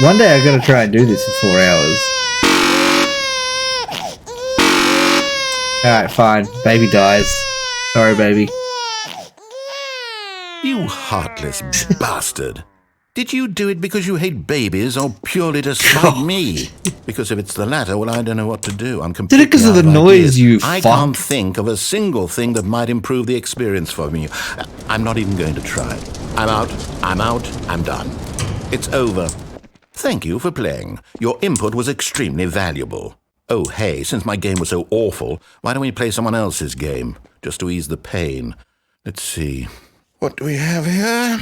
One day I gotta try and do this for 4 hours. Alright, fine. Baby dies. Sorry, baby. You heartless bastard. Did you do it because you hate babies or purely to spite me? Because if it's the latter, well, I don't know what to do. I'm completely Did it because of the out noise, ideas. you I fuck? can't think of a single thing that might improve the experience for me. I'm not even going to try. I'm out, I'm done. It's over. Thank you for playing. Your input was extremely valuable. Oh, hey, since my game was so awful, why don't we play someone else's game, just to ease the pain? Let's see. What do we have here?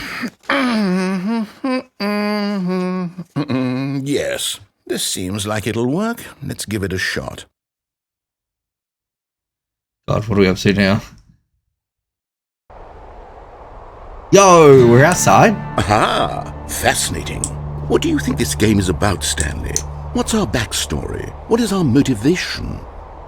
Yes, this seems like it'll work. Let's give it a shot. God, what are we up to now? Yo, we're outside. Aha! Fascinating. What do you think this game is about, Stanley? What's our backstory? What is our motivation?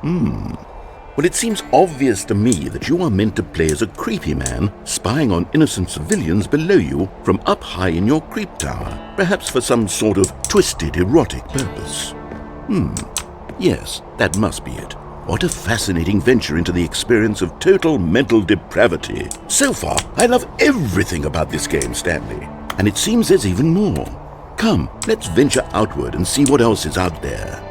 Well, it seems obvious to me that you are meant to play as a creepy man spying on innocent civilians below you from up high in your creep tower, perhaps for some sort of twisted erotic purpose. Yes, that must be it. What a fascinating venture into the experience of total mental depravity. So far, I love everything about this game, Stanley. And it seems there's even more. Come, let's venture outward and see what else is out there.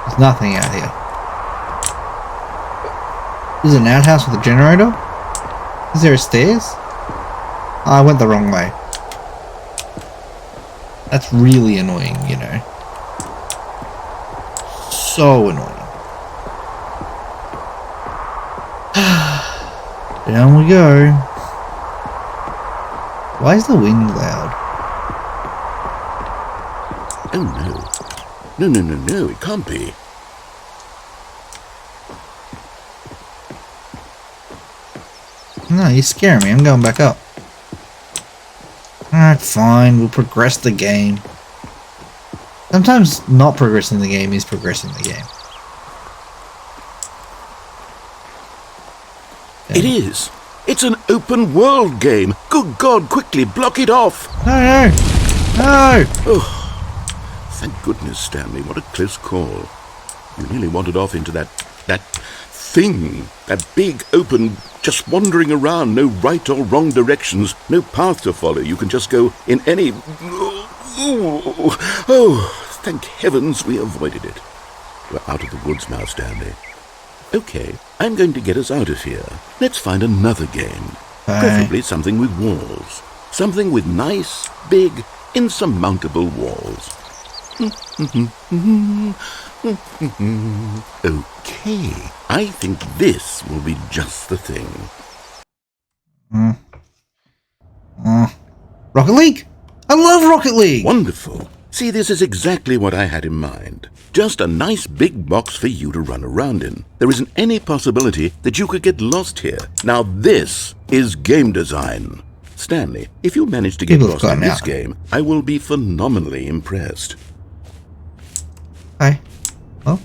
There's nothing out here. Is it an outhouse with a generator? Is there a stairs? Oh, I went the wrong way. That's really annoying, you know. So annoying. Down we go. Why is the wind loud? Oh no. No, it can't be. No, you're scaring me. I'm going back up. Alright, fine. We'll progress the game. Sometimes not progressing the game is progressing the game. It is. It's an open world game. Good God, quickly block it off. No! No! Thank goodness, Stanley. What a close call. You nearly wandered off into that thing. That big, open, just wandering around, no right or wrong directions, no path to follow. You can just go in any... Oh, thank heavens we avoided it. We're out of the woods now, Stanley. Okay, I'm going to get us out of here. Let's find another game. Preferably something with walls. Something with nice, big, insurmountable walls. Okay, I think this will be just the thing. Rocket League? I love Rocket League! Wonderful. See, this is exactly what I had in mind. Just a nice big box for you to run around in. There isn't any possibility that you could get lost here. Now this is game design. Stanley, if you manage to get lost in this game, I will be phenomenally impressed. Hi. Well,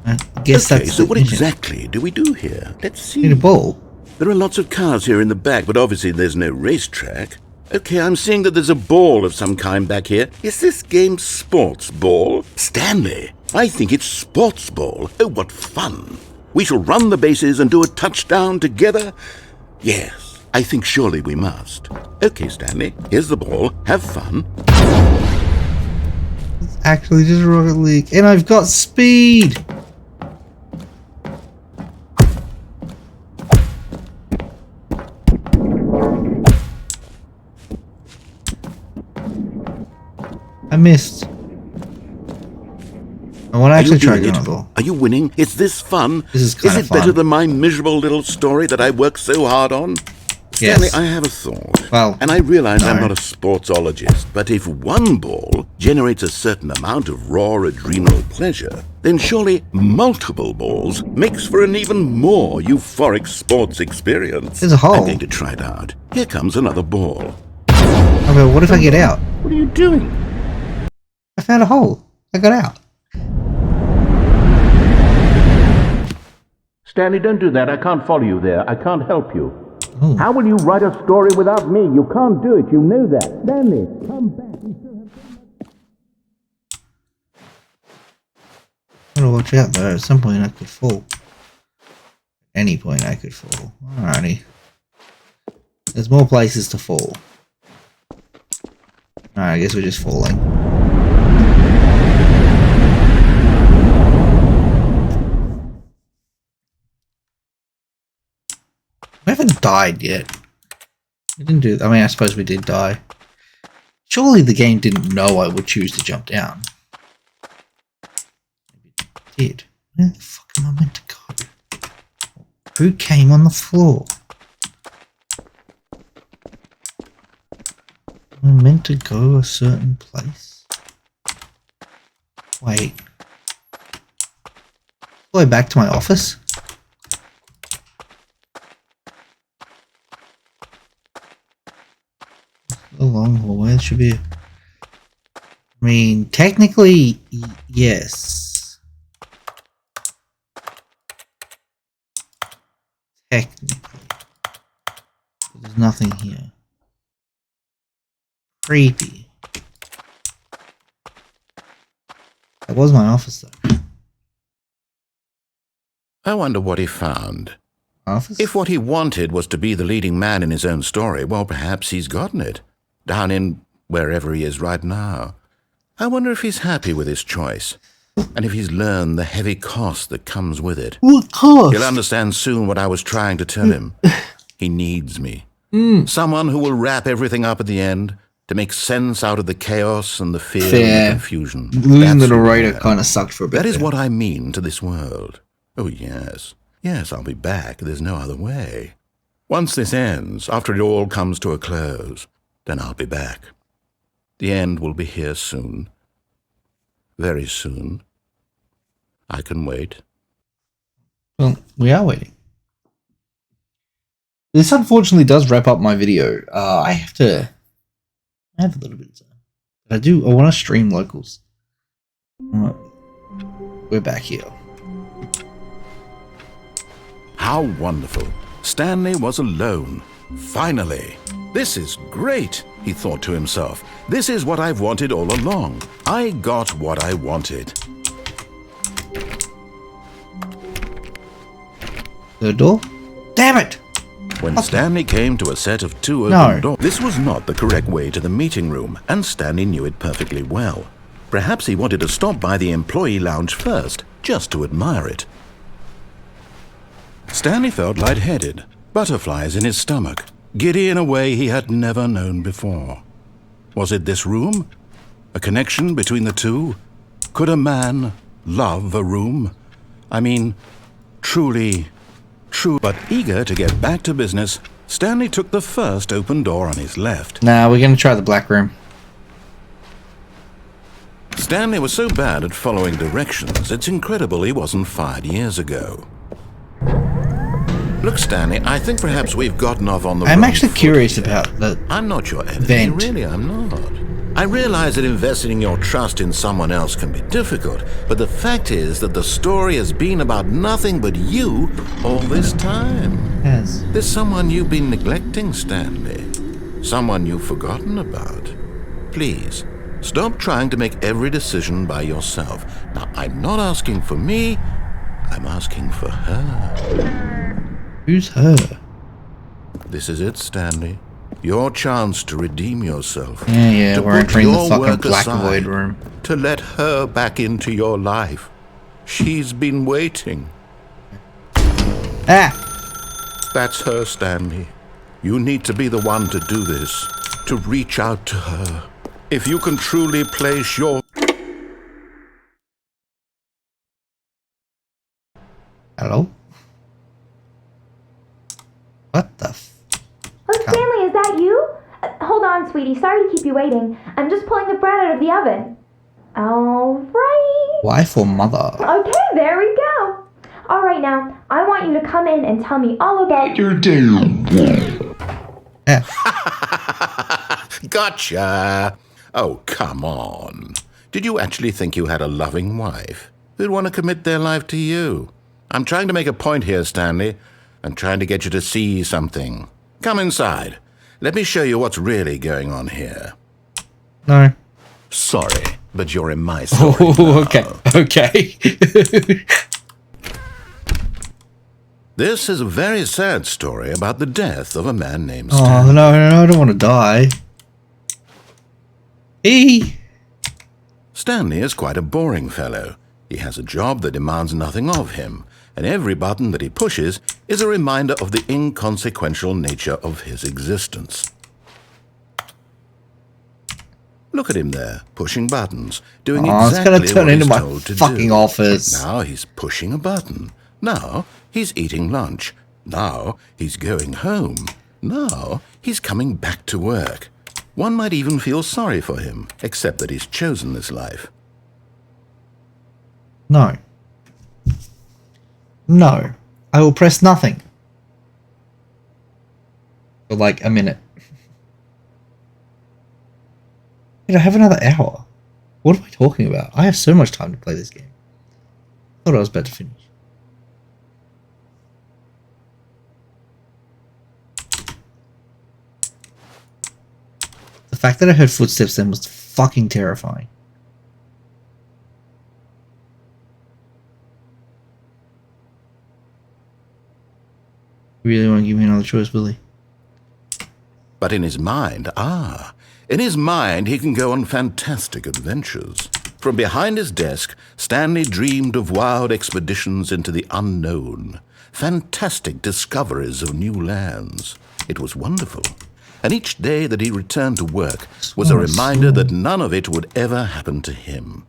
I guess okay, that's so what exactly do we do here? Let's see. Need a ball. There are lots of cars here in the back, but obviously there's no racetrack. Okay, I'm seeing that there's a ball of some kind back here. Is this game sports ball? Stanley, I think it's sports ball. Oh, what fun. We shall run the bases and do a touchdown together? Yes, I think surely we must. Okay, Stanley, here's the ball. Have fun. It's actually just Rocket League. And I've got speed! I missed. I want to actually try another ball. Are you winning? Is this fun? This is kind of it better than my miserable little story that I worked so hard on? Yes. Stanley, I have a thought. Well, and I realize I'm not a sportsologist, but if one ball generates a certain amount of raw adrenal pleasure, then surely multiple balls makes for an even more euphoric sports experience. There's a hole. I'm going to try it out. Here comes another ball. Okay, what if I get out? What are you doing? I found a hole. I got out. Stanley, don't do that. I can't follow you there. I can't help you. Oh. How will you write a story without me? You can't do it. You know that. Stanley, come back. Gotta watch out though. At some point I could fall. Any point I could fall. Alrighty. There's more places to fall. Alright, I guess we're just falling. We haven't died yet. We didn't do. I mean, I suppose we did die. Surely the game didn't know I would choose to jump down. Maybe it did. Where the fuck am I meant to go? Who came on the floor? Am I meant to go a certain place? Wait. Go back to my office? A long hallway. There should be. I mean, technically, yes. Technically, but there's nothing here. Creepy. That was my office, though. I wonder what he found. Office? If what he wanted was to be the leading man in his own story, well, perhaps he's gotten it. Down in wherever he is right now. I wonder if he's happy with his choice, and if he's learned the heavy cost that comes with it. What cost? He'll understand soon what I was trying to tell him. He needs me. Someone who will wrap everything up at the end to make sense out of the chaos and the fear and the confusion. Losing the narrator kind of sucked for a bit. That is what I mean to this world. Oh, yes. Yes, I'll be back. There's no other way. Once this ends, after it all comes to a close, then I'll be back. The end will be here soon. Very soon. I can wait. Well, we are waiting. This unfortunately does wrap up my video. I have a little bit of time. But I want to stream locals. Alright. We're back here. How wonderful. Stanley was alone. Finally. This is great, he thought to himself. This is what I've wanted all along. I got what I wanted. Third door? Damn it! When Stanley came to a set of 2 No. open doors, this was not the correct way to the meeting room, and Stanley knew it perfectly well. Perhaps he wanted to stop by the employee lounge first, just to admire it. Stanley felt lightheaded, butterflies in his stomach, giddy in a way he had never known before. Was it this room? A connection between the two? Could a man love a room? I mean, truly, but eager to get back to business, Stanley took the first open door on his left. Nah, we're gonna try the black room. Stanley was so bad at following directions, it's incredible he wasn't fired years ago. Look, Stanley, I think perhaps we've gotten off on the I'm wrong actually foot curious here. about the I'm not your enemy, vent. really, I'm not. I realize that investing your trust in someone else can be difficult, but the fact is that the story has been about nothing but you all this time. Yes. There's someone you've been neglecting, Stanley. Someone you've forgotten about. Please, stop trying to make every decision by yourself. Now, I'm not asking for me, I'm asking for her. Who's her? This is it, Stanley. Your chance to redeem yourself. Yeah, to we're put entering the your fucking work black aside, void room. To let her back into your life. She's been waiting. Ah! That's her, Stanley. You need to be the one to do this. To reach out to her. If you can truly place your... Hello? What the f... Oh, Stanley, is that you? Hold on, sweetie. Sorry to keep you waiting. I'm just pulling the bread out of the oven. All right. Wife or mother? Okay, there we go. All right, now, I want you to come in and tell me all about your day. Yeah. Gotcha! Oh, come on. Did you actually think you had a loving wife who'd want to commit their life to you? I'm trying to make a point here, Stanley. I'm trying to get you to see something. Come inside. Let me show you what's really going on here. No. Sorry, but you're in my story. Oh, okay. Okay. This is a very sad story about the death of a man named Oh, Stanley. no, I don't want to die. Stanley is quite a boring fellow. He has a job that demands nothing of him, and every button that he pushes is a reminder of the inconsequential nature of his existence. Look at him there, pushing buttons, doing It's exactly gonna turn what into he's my told to fucking do. office. Now he's pushing a button. Now he's eating lunch. Now he's going home. Now he's coming back to work. One might even feel sorry for him, except that he's chosen this life. No. No. I will press nothing. For like a minute. Wait, I have another hour. What am I talking about? I have so much time to play this game. I thought I was about to finish. The fact that I heard footsteps then was fucking terrifying. You really want to give me another choice, Billy? But in his mind, he can go on fantastic adventures. From behind his desk, Stanley dreamed of wild expeditions into the unknown, fantastic discoveries of new lands. It was wonderful. And each day that he returned to work was a reminder that none of it would ever happen to him.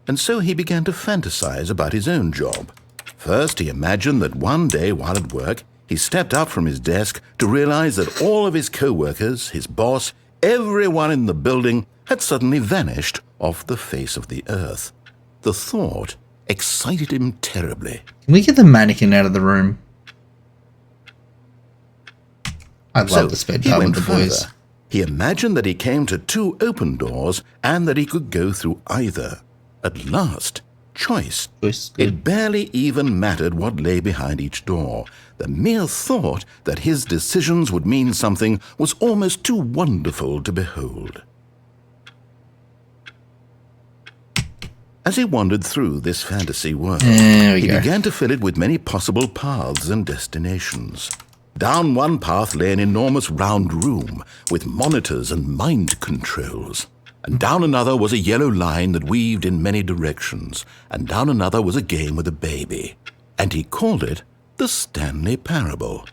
And so he began to fantasize about his own job. First, he imagined that one day while at work, he stepped up from his desk to realize that all of his co-workers, his boss, everyone in the building had suddenly vanished off the face of the earth. The thought excited him terribly. Can we get the mannequin out of the room? I'd love to spend time with the boys. He imagined that he came to 2 open doors and that he could go through either. At last, choice. It barely even mattered what lay behind each door. The mere thought that his decisions would mean something was almost too wonderful to behold. As he wandered through this fantasy world, There we he go. began to fill it with many possible paths and destinations. Down one path lay an enormous round room with monitors and mind controls. And down another was a yellow line that weaved in many directions. And down another was a game with a baby. And he called it the Stanley Parable.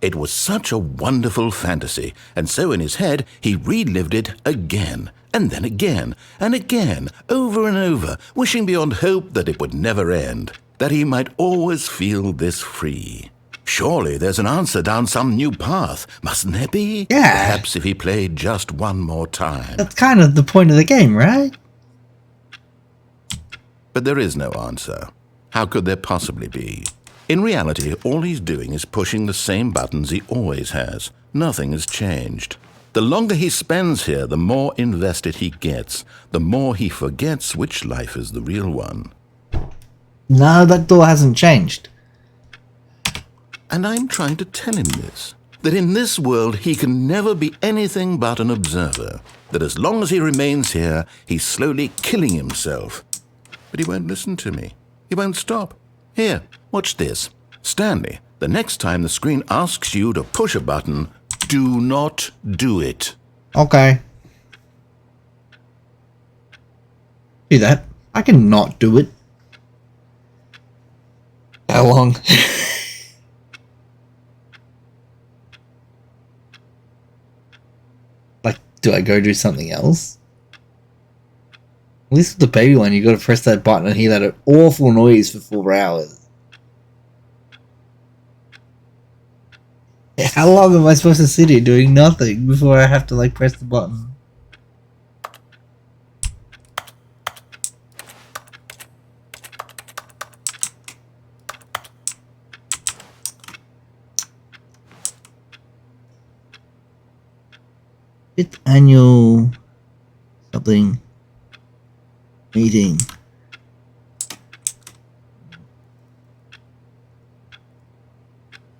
It was such a wonderful fantasy, and so in his head he relived it again, and then again, and again, over and over, wishing beyond hope that it would never end, that he might always feel this free. Surely there's an answer down some new path, mustn't there be? Yeah. Perhaps if he played just one more time. That's kind of the point of the game, right? But there is no answer. How could there possibly be? In reality, all he's doing is pushing the same buttons he always has. Nothing has changed. The longer he spends here, the more invested he gets, the more he forgets which life is the real one. No, that door hasn't changed. And I'm trying to tell him this, that in this world he can never be anything but an observer, that as long as he remains here, he's slowly killing himself. But he won't listen to me. He won't stop. Here, watch this. Stanley, the next time the screen asks you to push a button, do not do it. Okay. Do that. I can not do it. How long? Like, do I go do something else? At least with the baby one, you gotta press that button and hear that awful noise for 4 hours. How long am I supposed to sit here doing nothing before I have to, like, press the button? Fifth annual something meeting.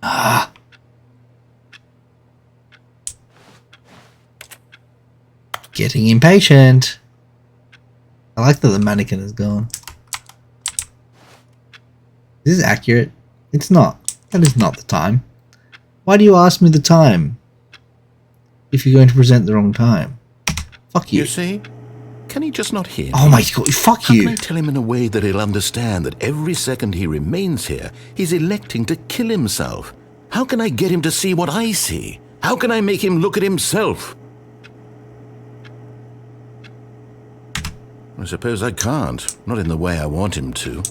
Ah. Getting impatient. I like that the mannequin is gone. Is this accurate? It's not. That is not the time. Why do you ask me the time if you're going to present the wrong time? Fuck you. You see? Can he just not hear me? Oh my god, fuck How you. can I tell him in a way that he'll understand that every second he remains here, he's electing to kill himself? How can I get him to see what I see? How can I make him look at himself? I suppose I can't, not in the way I want him to.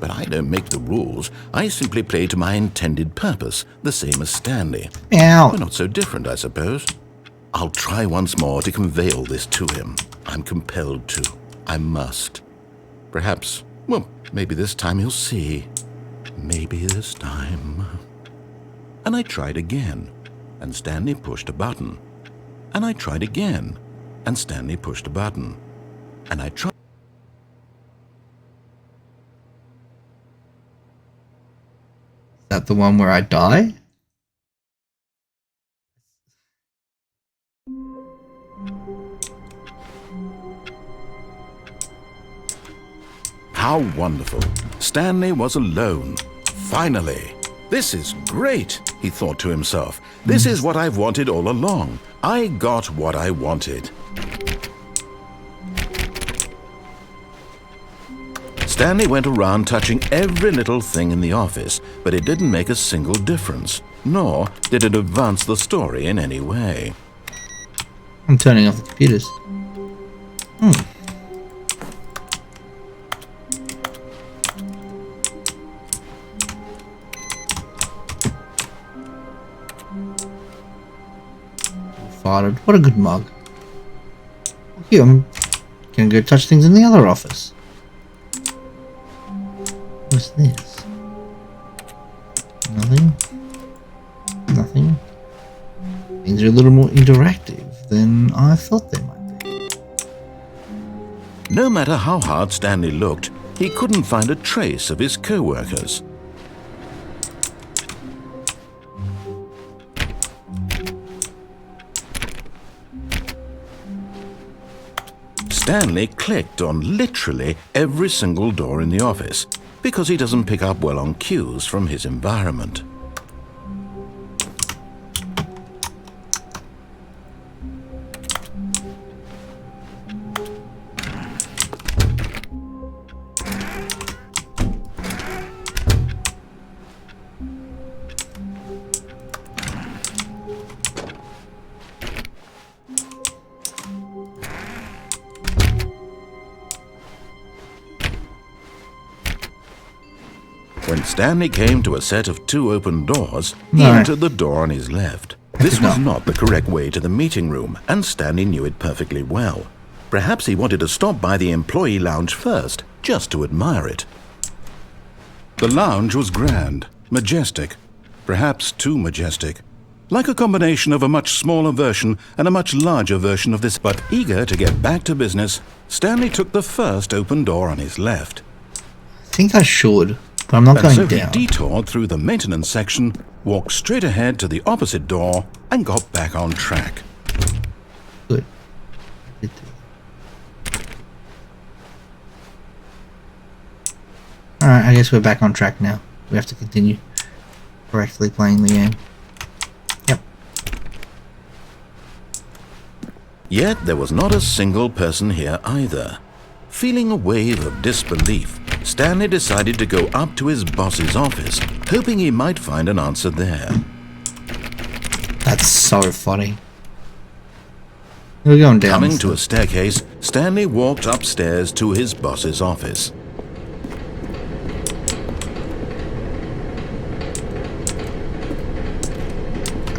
But I don't make the rules. I simply play to my intended purpose, the same as Stanley. Meow. We're not so different, I suppose. I'll try once more to convey all this to him. I'm compelled to. I must. Perhaps, well, maybe this time he'll see. Maybe this time. And I tried again, and Stanley pushed a button. And I tried again, and Stanley pushed a button. And I tried. Is that the one where I die? How wonderful. Stanley was alone. Finally. This is great, he thought to himself. This is what I've wanted all along. I got what I wanted. Stanley went around touching every little thing in the office, but it didn't make a single difference, nor did it advance the story in any way. I'm turning off the computers. Farted. What a good mug. Here, I'm gonna go touch things in the other office. What's this? Nothing. Nothing. Things are a little more interactive than I thought they might be. No matter how hard Stanley looked, he couldn't find a trace of his co-workers. Stanley clicked on literally every single door in the office because he doesn't pick up well on cues from his environment. When Stanley came to a set of 2 open doors, he No. entered the door on his left. This was not the correct way to the meeting room, and Stanley knew it perfectly well. Perhaps he wanted to stop by the employee lounge first, just to admire it. The lounge was grand, majestic, perhaps too majestic. Like a combination of a much smaller version and a much larger version of this, but eager to get back to business, Stanley took the first open door on his left. I think I should, but I'm not And going so down. he detoured through the maintenance section, walked straight ahead to the opposite door, and got back on track. Good. Alright, I guess we're back on track now. We have to continue correctly playing the game. Yep. Yet there was not a single person here either. Feeling a wave of disbelief, Stanley decided to go up to his boss's office, hoping he might find an answer there. That's so funny. We're going down. Coming this to a thing. staircase, Stanley walked upstairs to his boss's office.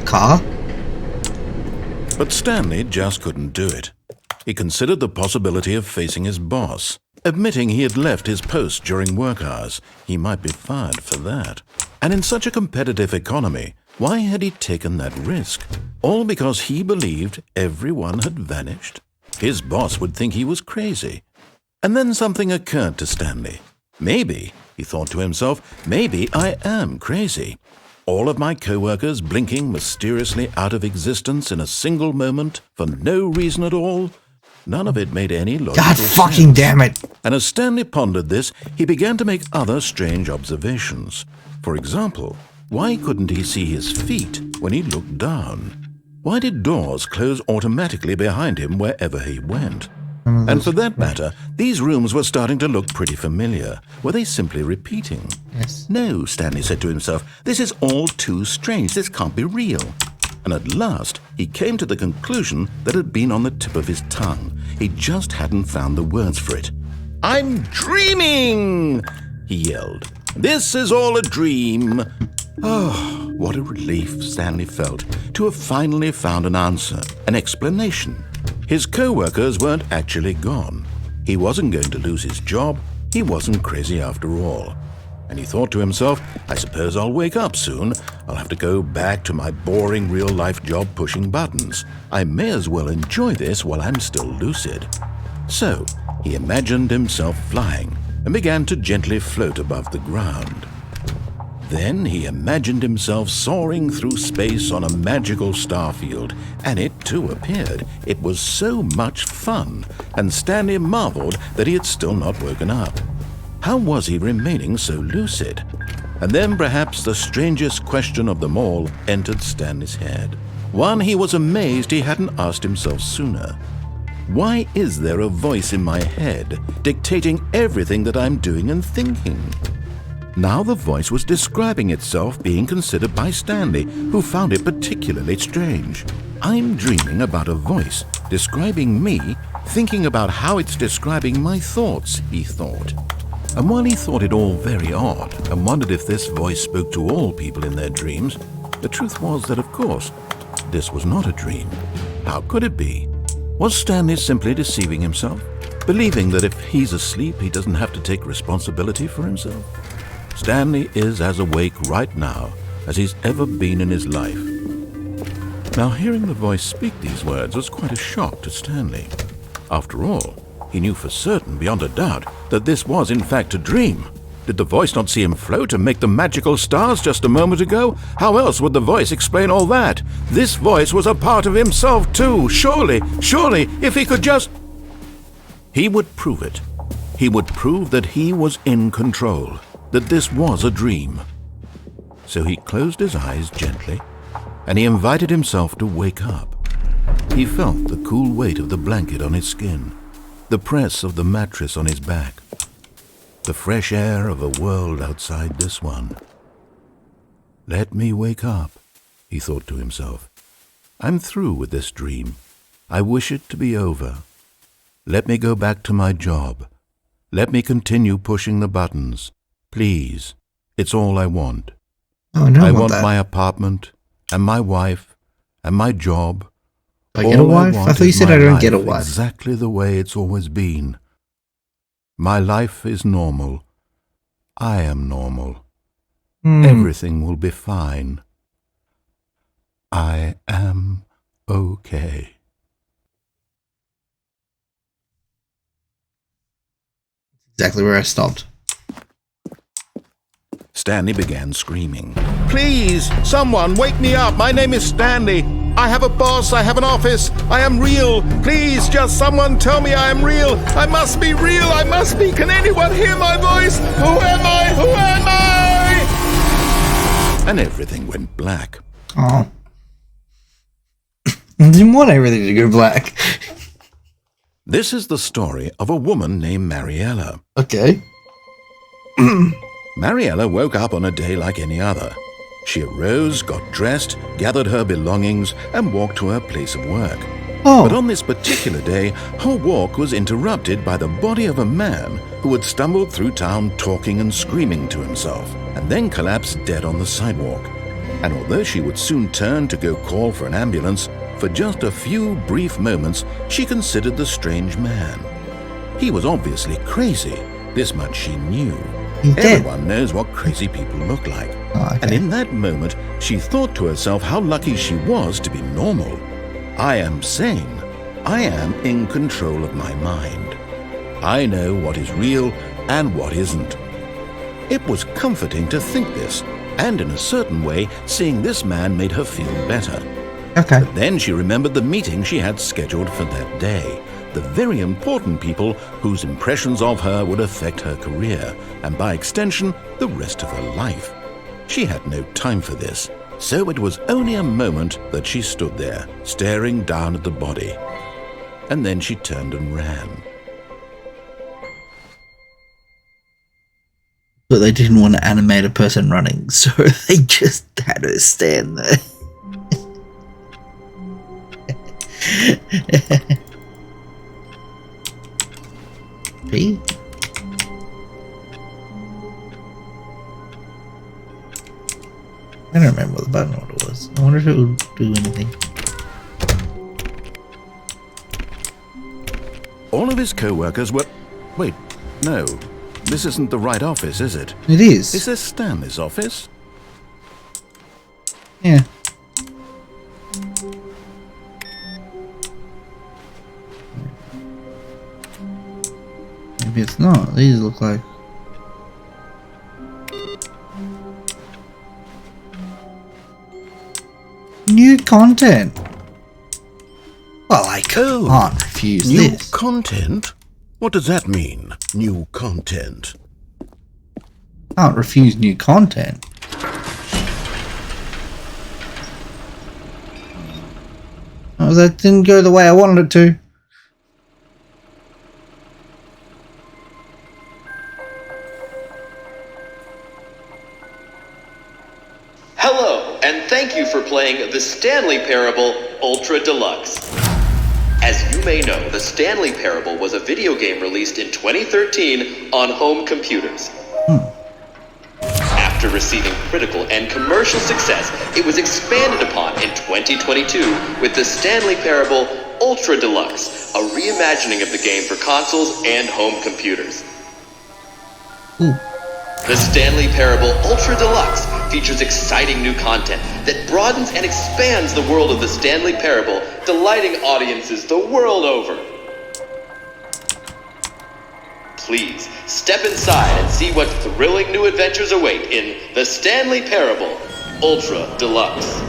Car? But Stanley just couldn't do it. He considered the possibility of facing his boss. Admitting he had left his post during work hours, he might be fired for that. And in such a competitive economy, why had he taken that risk? All because he believed everyone had vanished? His boss would think he was crazy. And then something occurred to Stanley. Maybe, he thought to himself, maybe I am crazy. All of my co-workers blinking mysteriously out of existence in a single moment for no reason at all? None of it made any logical God sense. fucking damn it! And as Stanley pondered this, he began to make other strange observations. For example, why couldn't he see his feet when he looked down? Why did doors close automatically behind him wherever he went? And for that matter, these rooms were starting to look pretty familiar. Were they simply repeating? Yes. No, Stanley said to himself, this is all too strange. This can't be real. And at last, he came to the conclusion that had been on the tip of his tongue. He just hadn't found the words for it. I'm dreaming, he yelled. This is all a dream. Oh, what a relief Stanley felt to have finally found an answer, an explanation. His co-workers weren't actually gone. He wasn't going to lose his job. He wasn't crazy after all. And he thought to himself, I suppose I'll wake up soon. I'll have to go back to my boring real-life job pushing buttons. I may as well enjoy this while I'm still lucid. So, he imagined himself flying and began to gently float above the ground. Then he imagined himself soaring through space on a magical starfield, and it too appeared. It was so much fun, and Stanley marveled that he had still not woken up. How was he remaining so lucid? And then perhaps the strangest question of them all entered Stanley's head. One he was amazed he hadn't asked himself sooner. Why is there a voice in my head dictating everything that I'm doing and thinking? Now the voice was describing itself being considered by Stanley, who found it particularly strange. I'm dreaming about a voice describing me, thinking about how it's describing my thoughts, he thought. And while he thought it all very odd and wondered if this voice spoke to all people in their dreams, the truth was that, of course, this was not a dream. How could it be? Was Stanley simply deceiving himself, believing that if he's asleep, he doesn't have to take responsibility for himself? Stanley is as awake right now as he's ever been in his life. Now, hearing the voice speak these words was quite a shock to Stanley. After all, he knew for certain, beyond a doubt, that this was in fact a dream. Did the voice not see him float and make the magical stars just a moment ago? How else would the voice explain all that? This voice was a part of himself too. Surely, if he could just... He would prove it. He would prove that he was in control, that this was a dream. So he closed his eyes gently, and he invited himself to wake up. He felt the cool weight of the blanket on his skin, the press of the mattress on his back, the fresh air of a world outside this one. Let me wake up, he thought to himself. I'm through with this dream. I wish it to be over. Let me go back to my job. Let me continue pushing the buttons. Please, it's all I want. Oh, I know I about want that. my apartment, and my wife, and my job. Do I get a All wife? want I thought you is said my I don't life get a wife. Exactly the way it's always been. My life is normal. I am normal. Everything will be fine. I am okay. Exactly where I stopped. Stanley began screaming. Please, someone wake me up. My name is Stanley. I have a boss. I have an office. I am real. Please, just someone tell me I am real. I must be real. I must be. Can anyone hear my voice? Who am I? Who am I? And everything went black. Oh. I didn't want everything to go black. This is the story of a woman named Mariella. Okay. Mariella woke up on a day like any other. She arose, got dressed, gathered her belongings, and walked to her place of work. Oh. But on this particular day, her walk was interrupted by the body of a man who had stumbled through town talking and screaming to himself, and then collapsed dead on the sidewalk. And although she would soon turn to go call for an ambulance, for just a few brief moments she considered the strange man. He was obviously crazy, this much she knew. He's dead. Everyone knows what crazy people look like. Oh, okay. And in that moment, she thought to herself how lucky she was to be normal. I am sane. I am in control of my mind. I know what is real and what isn't. It was comforting to think this, and in a certain way, seeing this man made her feel better. Okay. Then she remembered the meeting she had scheduled for that day. The very important people whose impressions of her would affect her career, and by extension, the rest of her life. She had no time for this, so it was only a moment that she stood there, staring down at the body. And then she turned and ran. But they didn't want to animate a person running, so they just had her stand there. B? I don't remember what the button order was. I wonder if it would do anything. All of his co-workers were... Wait, no. This isn't the right office, is it? It is. Is this Stanley's office? Yeah. Maybe it's not. These look like... New content. Well, I can't refuse New this. content? What does that mean, new content? Can't refuse new content. Oh, that didn't go the way I wanted it to. Hello, and thank you for playing the Stanley Parable Ultra Deluxe. As you may know, the Stanley Parable was a video game released in 2013 on home computers. After receiving critical and commercial success, it was expanded upon in 2022 with the Stanley Parable Ultra Deluxe, a reimagining of the game for consoles and home computers. Ooh. The Stanley Parable Ultra Deluxe features exciting new content that broadens and expands the world of the Stanley Parable, delighting audiences the world over. Please, step inside and see what thrilling new adventures await in the Stanley Parable Ultra Deluxe.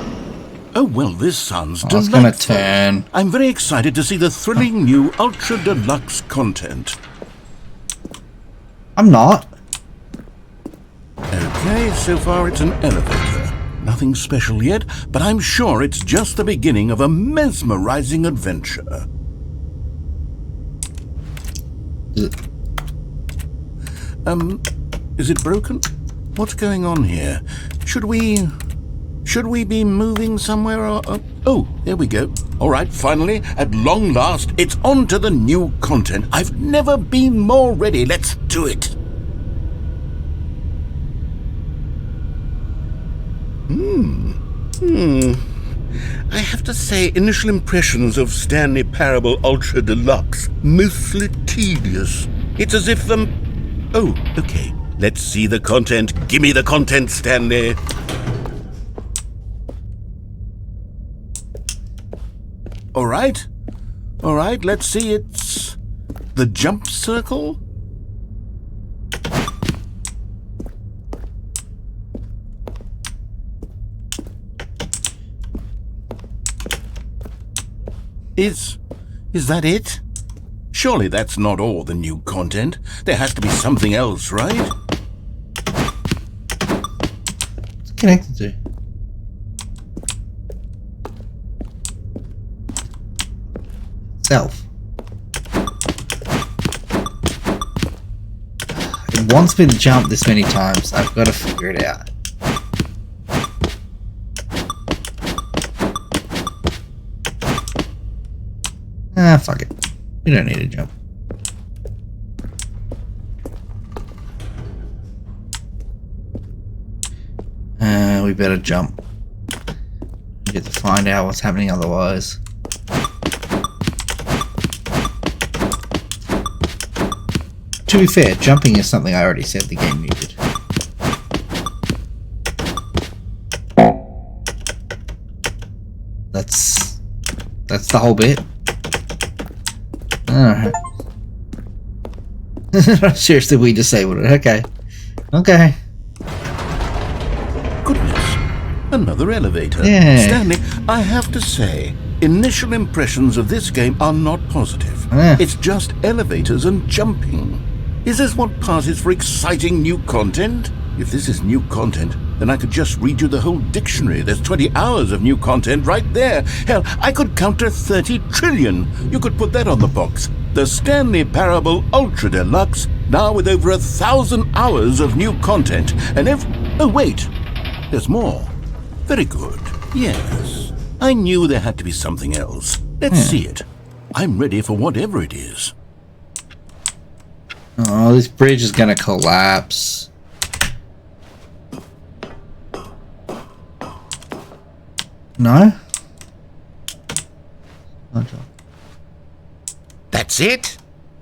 Oh, well, this sounds I was delightful. gonna turn. I'm very excited to see the thrilling new Ultra Deluxe content. I'm not. Okay, so far it's an elevator. Nothing special yet, but I'm sure it's just the beginning of a mesmerizing adventure. Is it broken? What's going on here? Should we be moving somewhere or... oh, there we go. All right, finally, at long last, it's on to the new content. I've never been more ready. Let's do it. I have to say, initial impressions of Stanley Parable Ultra Deluxe, mostly tedious. It's as if oh, okay. Let's see the content. Give me the content, Stanley. All right, let's see. It's the jump circle. Is that it? Surely that's not all the new content. There has to be something else, right? It's connected to. Itself. It wants me to jump this many times. I've got to figure it out. Ah, fuck it. We don't need to jump. We better jump. We get to find out what's happening otherwise. To be fair, jumping is something I already said the game needed. That's the whole bit. Alright. Seriously, we disabled it. Okay. Okay. Goodness, another elevator. Yeah. Stanley, I have to say, initial impressions of this game are not positive. Yeah. It's just elevators and jumping. Is this what passes for exciting new content? If this is new content, then I could just read you the whole dictionary. There's 20 hours of new content right there. Hell, I could count to 30 trillion. You could put that on the box. The Stanley Parable Ultra Deluxe, now with over 1,000 hours of new content. And oh wait, there's more. Very good. Yes. I knew there had to be something else. Let's see it. I'm ready for whatever it is. Oh, this bridge is gonna collapse. No? Okay. That's it?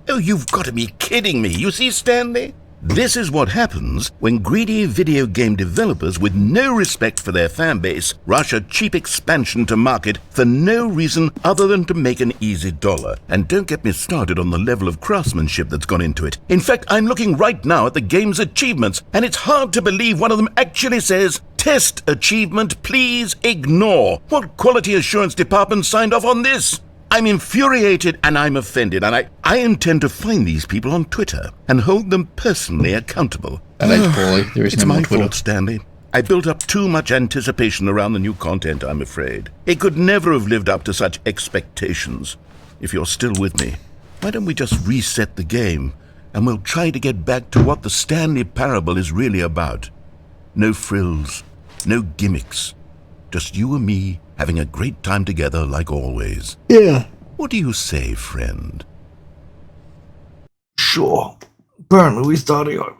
Oh, you've got to be kidding me. You see, Stanley? This is what happens when greedy video game developers with no respect for their fanbase rush a cheap expansion to market for no reason other than to make an easy dollar. And don't get me started on the level of craftsmanship that's gone into it. In fact, I'm looking right now at the game's achievements, and it's hard to believe one of them actually says, "Test achievement, please ignore." What quality assurance department signed off on this? I'm infuriated and I'm offended, and I intend to find these people on Twitter and hold them personally accountable. That ain't poorly. There is It's no more my Twitter. fault, Stanley. I built up too much anticipation around the new content, I'm afraid. It could never have lived up to such expectations. If you're still with me, why don't we just reset the game, and we'll try to get back to what the Stanley Parable is really about. No frills, no gimmicks. Just you and me having a great time together like always. Yeah. What do you say, friend? Sure. Apparently we starting over.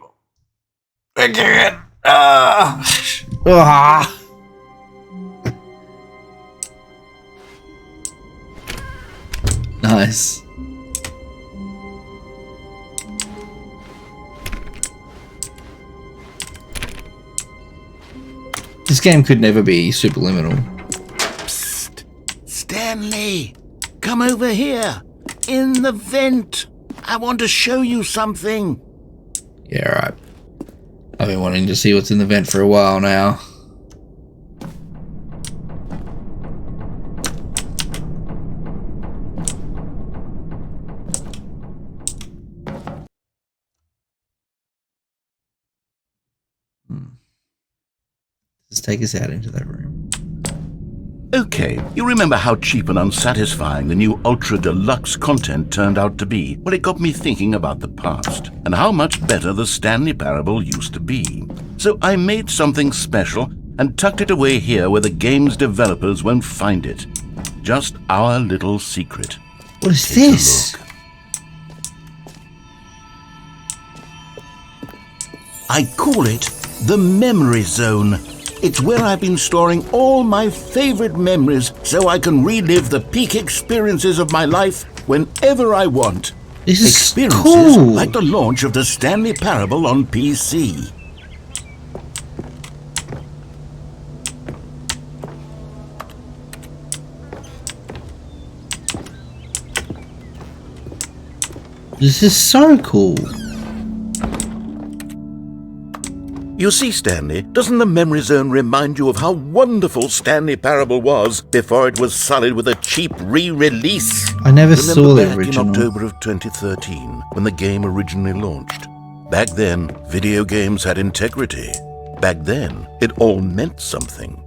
Again. Ah. Nice. This game could never be superliminal. Psst. Stanley, come over here. In the vent. I want to show you something. Yeah, right. I've been wanting to see what's in the vent for a while now. Just take us out into that room. Okay, you remember how cheap and unsatisfying the new Ultra Deluxe content turned out to be? Well, it got me thinking about the past and how much better the Stanley Parable used to be. So I made something special and tucked it away here where the game's developers won't find it. Just our little secret. What is Take a this? look. I call it the Memory Zone. It's where I've been storing all my favorite memories so I can relive the peak experiences of my life whenever I want. This is Experiences cool. like the launch of the Stanley Parable on PC. This is so cool. You see, Stanley, doesn't the Memory Zone remind you of how wonderful Stanley Parable was before it was sullied with a cheap re-release? I never Remember saw the back original. in October of 2013, when the game originally launched? Back then, video games had integrity. Back then, it all meant something.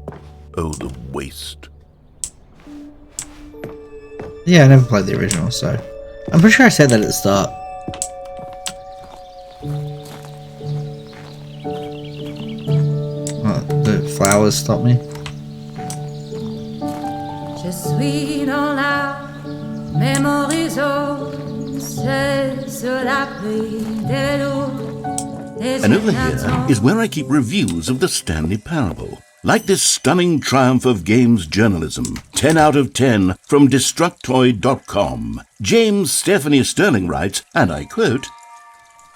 Oh, the waste. Yeah, I never played the original, so I'm pretty sure I said that at the start. Oh, the flowers stop me. Je suis dans la mémoire zone, seul sur l'abri de l'eau. And over here is where I keep reviews of the Stanley Parable. Like this stunning triumph of games journalism, 10 out of 10 from Destructoid.com. James Stephanie Sterling writes, and I quote,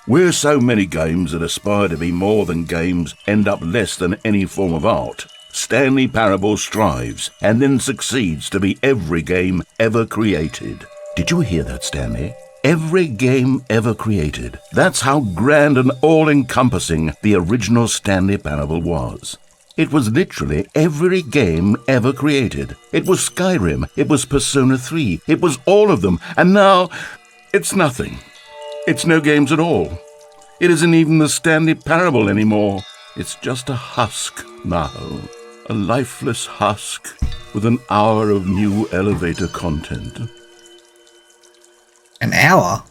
"Where so many games that aspire to be more than games end up less than any form of art, Stanley Parable strives and then succeeds to be every game ever created." Did you hear that, Stanley? Every game ever created. That's how grand and all-encompassing the original Stanley Parable was. It was literally every game ever created. It was Skyrim, it was Persona 3, it was all of them, and now it's nothing. It's no games at all. It isn't even the Stanley Parable anymore. It's just a husk now. A lifeless husk with an hour of new elevator content. An hour?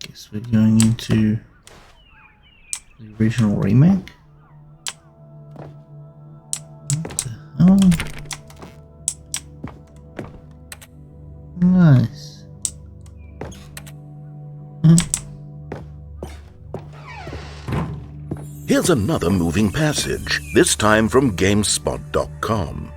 Guess we're going into the original remake. What the hell? Nice. Here's another moving passage, this time from GameSpot.com.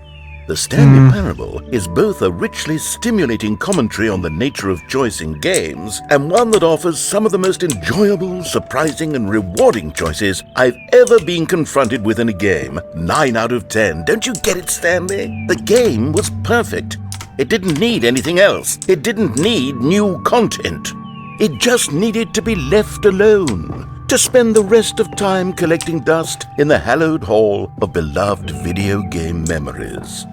The Stanley Parable is both a richly stimulating commentary on the nature of choice in games and one that offers some of the most enjoyable, surprising, and rewarding choices I've ever been confronted with in a game. 9 out of 10. Don't you get it, Stanley? The game was perfect. It didn't need anything else. It didn't need new content. It just needed to be left alone, to spend the rest of time collecting dust in the hallowed hall of beloved video game memories.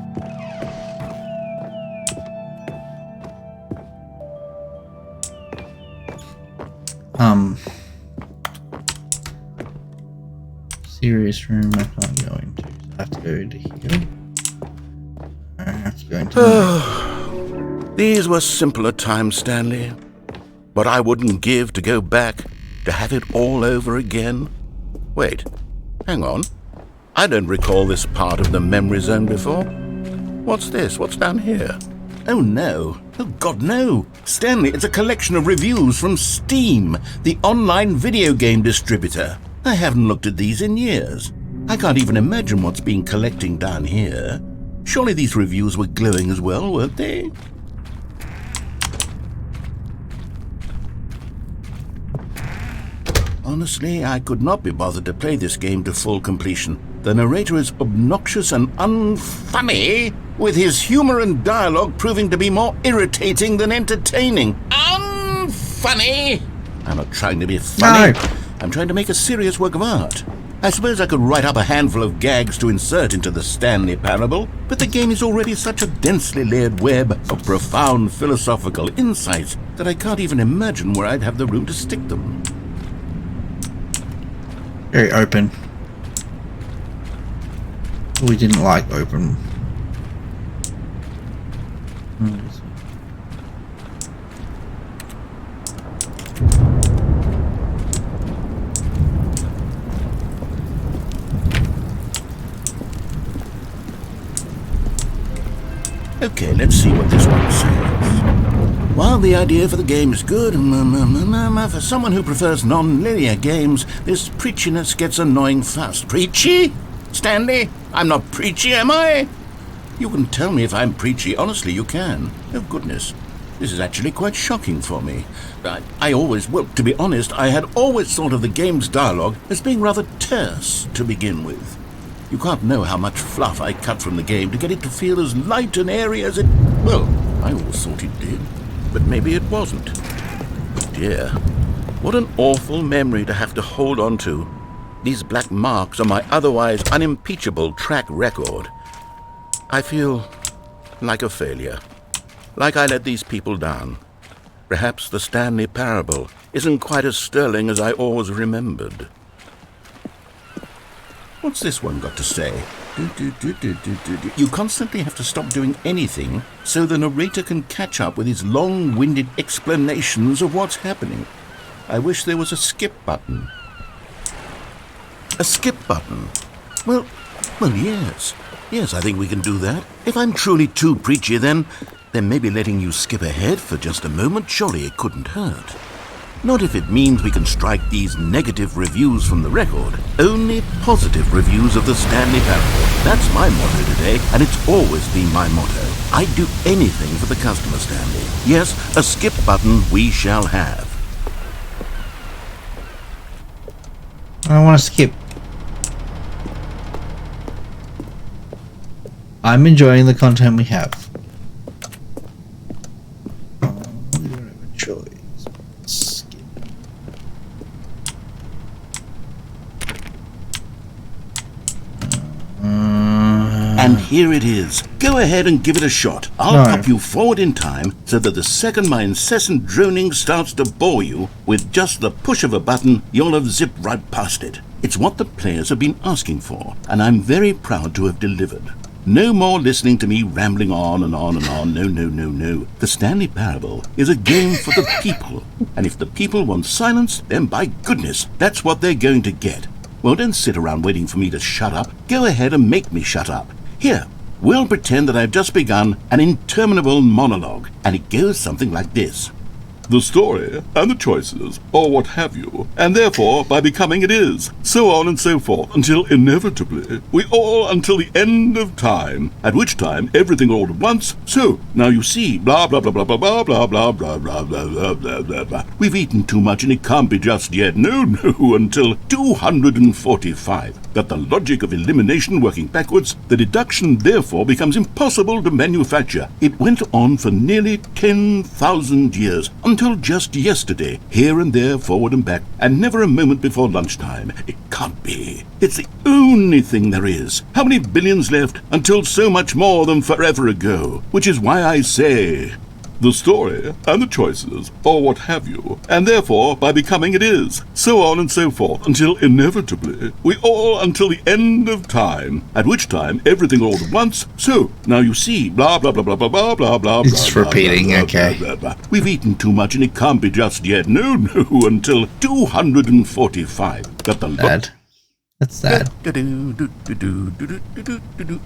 Serious room I can't go into. So I have to go to here. I have to go into These were simpler times, Stanley. But I wouldn't give to go back, to have it all over again. Wait, hang on. I don't recall this part of the Memory Zone before. What's this? What's down here? Oh no. Oh God, no. Stanley, it's a collection of reviews from Steam, the online video game distributor. I haven't looked at these in years. I can't even imagine what's been collecting down here. Surely these reviews were glowing as well, weren't they? Honestly, I could not be bothered to play this game to full completion. The narrator is obnoxious and unfunny, with his humor and dialogue proving to be more irritating than entertaining. Unfunny! I'm not trying to be funny. No. I'm trying to make a serious work of art. I suppose I could write up a handful of gags to insert into the Stanley Parable, but the game is already such a densely layered web of profound philosophical insights that I can't even imagine where I'd have the room to stick them. Very open. We didn't like open. Okay, let's see what this one says. While the idea for the game is good, for someone who prefers non-linear games, this preachiness gets annoying fast. Preachy? Stanley? I'm not preachy, am I? You can tell me if I'm preachy. Honestly, you can. Oh, goodness. This is actually quite shocking for me. To be honest, I had always thought of the game's dialogue as being rather terse to begin with. You can't know how much fluff I cut from the game to get it to feel as light and airy as it... Well, I always thought it did, but maybe it wasn't. Dear, what an awful memory to have to hold on to. These black marks on my otherwise unimpeachable track record. I feel like a failure, like I let these people down. Perhaps the Stanley Parable isn't quite as sterling as I always remembered. What's this one got to say? You constantly have to stop doing anything so the narrator can catch up with his long-winded explanations of what's happening. I wish there was a skip button. A skip button? Well, yes. Yes, I think we can do that. If I'm truly too preachy, then maybe letting you skip ahead for just a moment, surely it couldn't hurt. Not if it means we can strike these negative reviews from the record. Only positive reviews of the Stanley Parable. That's my motto today, and it's always been my motto. I'd do anything for the customer, Stanley. Yes, a skip button we shall have. I want to skip. I'm enjoying the content we have. We don't have a choice. Skip. And here it is. Go ahead and give it a shot. I'll pop you forward in time so that the second my incessant droning starts to bore you, with just the push of a button, you'll have zipped right past it. It's what the players have been asking for, and I'm very proud to have delivered. No more listening to me rambling on and on and on. No. The Stanley Parable is a game for the people. And if the people want silence, then by goodness, that's what they're going to get. Well, don't sit around waiting for me to shut up. Go ahead and make me shut up. Here, we'll pretend that I've just begun an interminable monologue, and it goes something like this. The story, and the choices, or what have you, and therefore, by becoming it is, so on and so forth, until inevitably, we all until the end of time, at which time everything all at once, so, now you see, blah blah blah blah blah blah blah blah blah blah blah blah blah blah blah. We've eaten too much and it can't be just yet, no, until 245. That the logic of elimination working backwards, the deduction therefore becomes impossible to manufacture. It went on for nearly 10,000 years, until just yesterday, here and there, forward and back, and never a moment before lunchtime. It can't be. It's the only thing there is. How many billions left until so much more than forever ago? Which is why I say... the story, and the choices, or what have you, and therefore, by becoming it is, so on and so forth, until inevitably, we all until the end of time, at which time everything all at once, so, now you see, blah blah blah blah blah blah blah blah. It's blah, repeating, blah, okay. Blah, blah, blah. We've eaten too much and it can't be just yet, no, until 245. That the Sad. That's sad.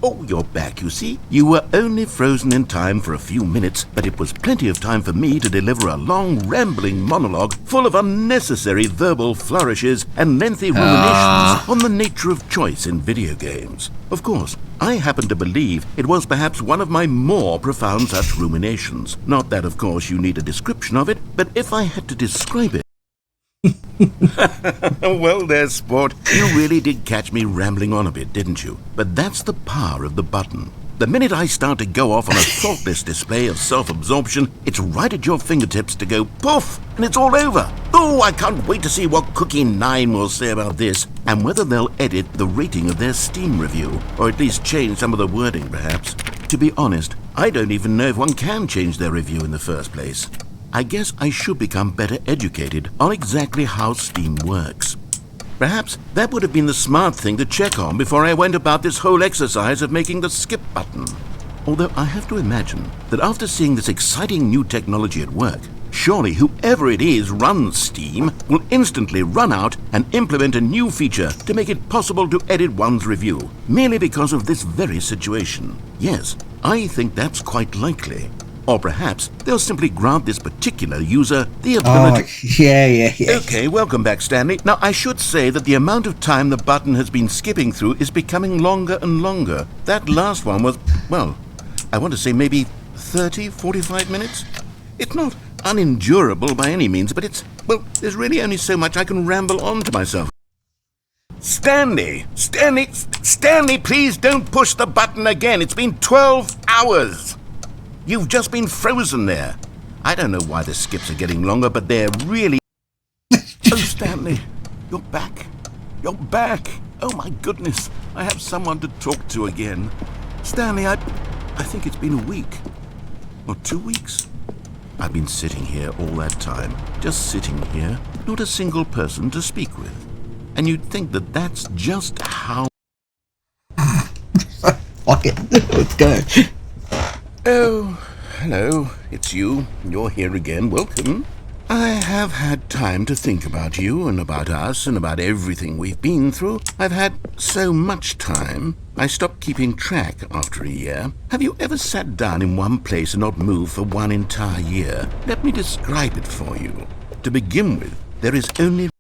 Oh, you're back, you see. You were only frozen in time for a few minutes, but it was plenty of time for me to deliver a long, rambling monologue full of unnecessary verbal flourishes and lengthy ruminations on the nature of choice in video games. Of course, I happen to believe it was perhaps one of my more profound such ruminations. Not that, of course, you need a description of it, but if I had to describe it... Well there, sport. You really did catch me rambling on a bit, didn't you? But that's the power of the button. The minute I start to go off on a thoughtless display of self-absorption, it's right at your fingertips to go poof, and it's all over. Oh, I can't wait to see what Cookie 9 will say about this, and whether they'll edit the rating of their Steam review, or at least change some of the wording, perhaps. To be honest, I don't even know if one can change their review in the first place. I guess I should become better educated on exactly how Steam works. Perhaps that would have been the smart thing to check on before I went about this whole exercise of making the skip button. Although I have to imagine that after seeing this exciting new technology at work, surely whoever it is runs Steam will instantly run out and implement a new feature to make it possible to edit one's review, merely because of this very situation. Yes, I think that's quite likely. Or perhaps they'll simply grant this particular user the ability... Oh, yeah. Okay, welcome back, Stanley. Now, I should say that the amount of time the button has been skipping through is becoming longer and longer. That last one was, well, I want to say maybe 30, 45 minutes? It's not unendurable by any means, but it's, well, there's really only so much I can ramble on to myself. Stanley, please don't push the button again. It's been 12 hours. You've just been frozen there. I don't know why the skips are getting longer, but they're really... Oh, Stanley, you're back. You're back. Oh, my goodness. I have someone to talk to again. Stanley, I think it's been a week. Or 2 weeks. I've been sitting here all that time. Just sitting here. Not a single person to speak with. And you'd think that that's just how... Fuck it. Let's go. Oh, hello, it's you. You're here again. Welcome. I have had time to think about you and about us and about everything we've been through. I've had so much time, I stopped keeping track after a year. Have you ever sat down in one place and not moved for one entire year? Let me describe it for you. To begin with, there is only...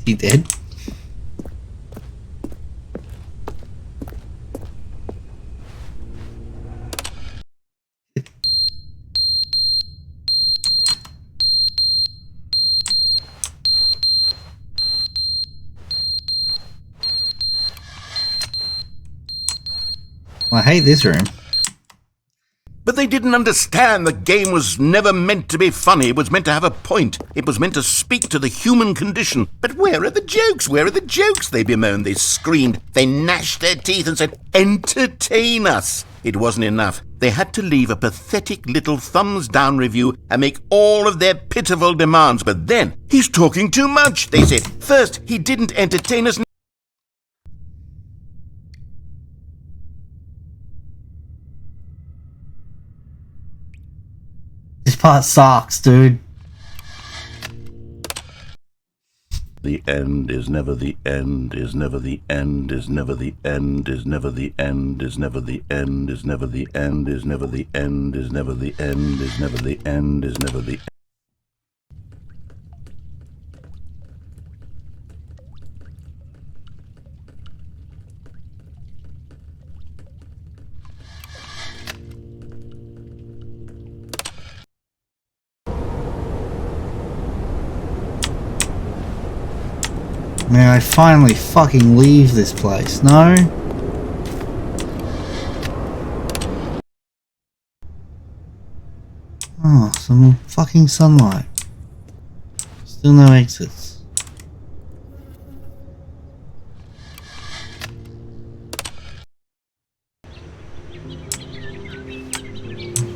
He did. I hate this room. But they didn't understand the game was never meant to be funny. It was meant to have a point. It was meant to speak to the human condition. But where are the jokes? Where are the jokes? They bemoaned, they screamed, they gnashed their teeth and said, entertain us. It wasn't enough. They had to leave a pathetic little thumbs-down review and make all of their pitiful demands. But then, he's talking too much, they said. First, he didn't entertain us. This part sucks, dude. The end is never the end, is never the end, is never the end, is never the end, is never the end, is never the end, is never the end, is never the end, is never the end, is never the end. May I finally fucking leave this place? No? Oh, some fucking sunlight. Still no exits.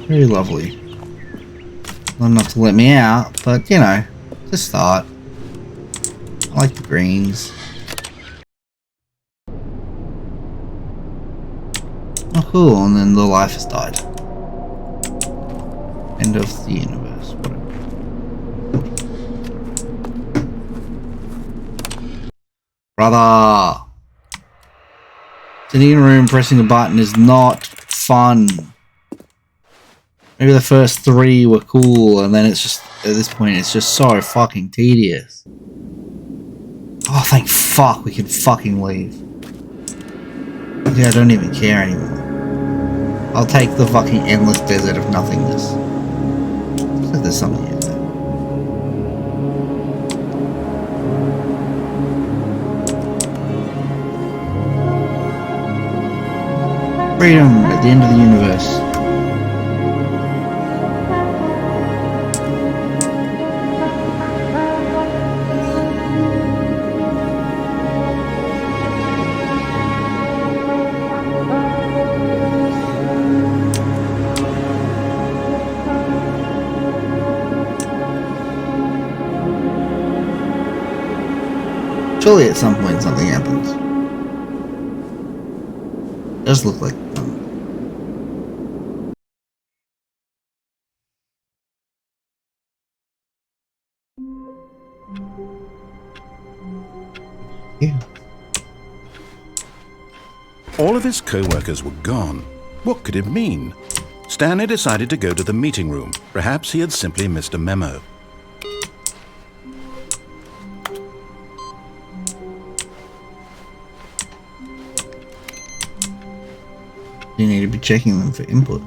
Very lovely. Not enough to let me out, but you know, to start. I like the greens. Oh cool, and then the life has died. End of the universe, whatever. Brother! Sitting in a room pressing a button is not fun. Maybe the first 3 were cool, and then it's just, at this point, it's just so fucking tedious. Oh, thank fuck we can fucking leave. Yeah, I don't even care anymore. I'll take the fucking endless desert of nothingness. there's something in there. Freedom at the end of the universe. Surely at some point something happens. Does look like yeah. All of his co-workers were gone. What could it mean? Stanley decided to go to the meeting room. Perhaps he had simply missed a memo. You need to be checking them for input.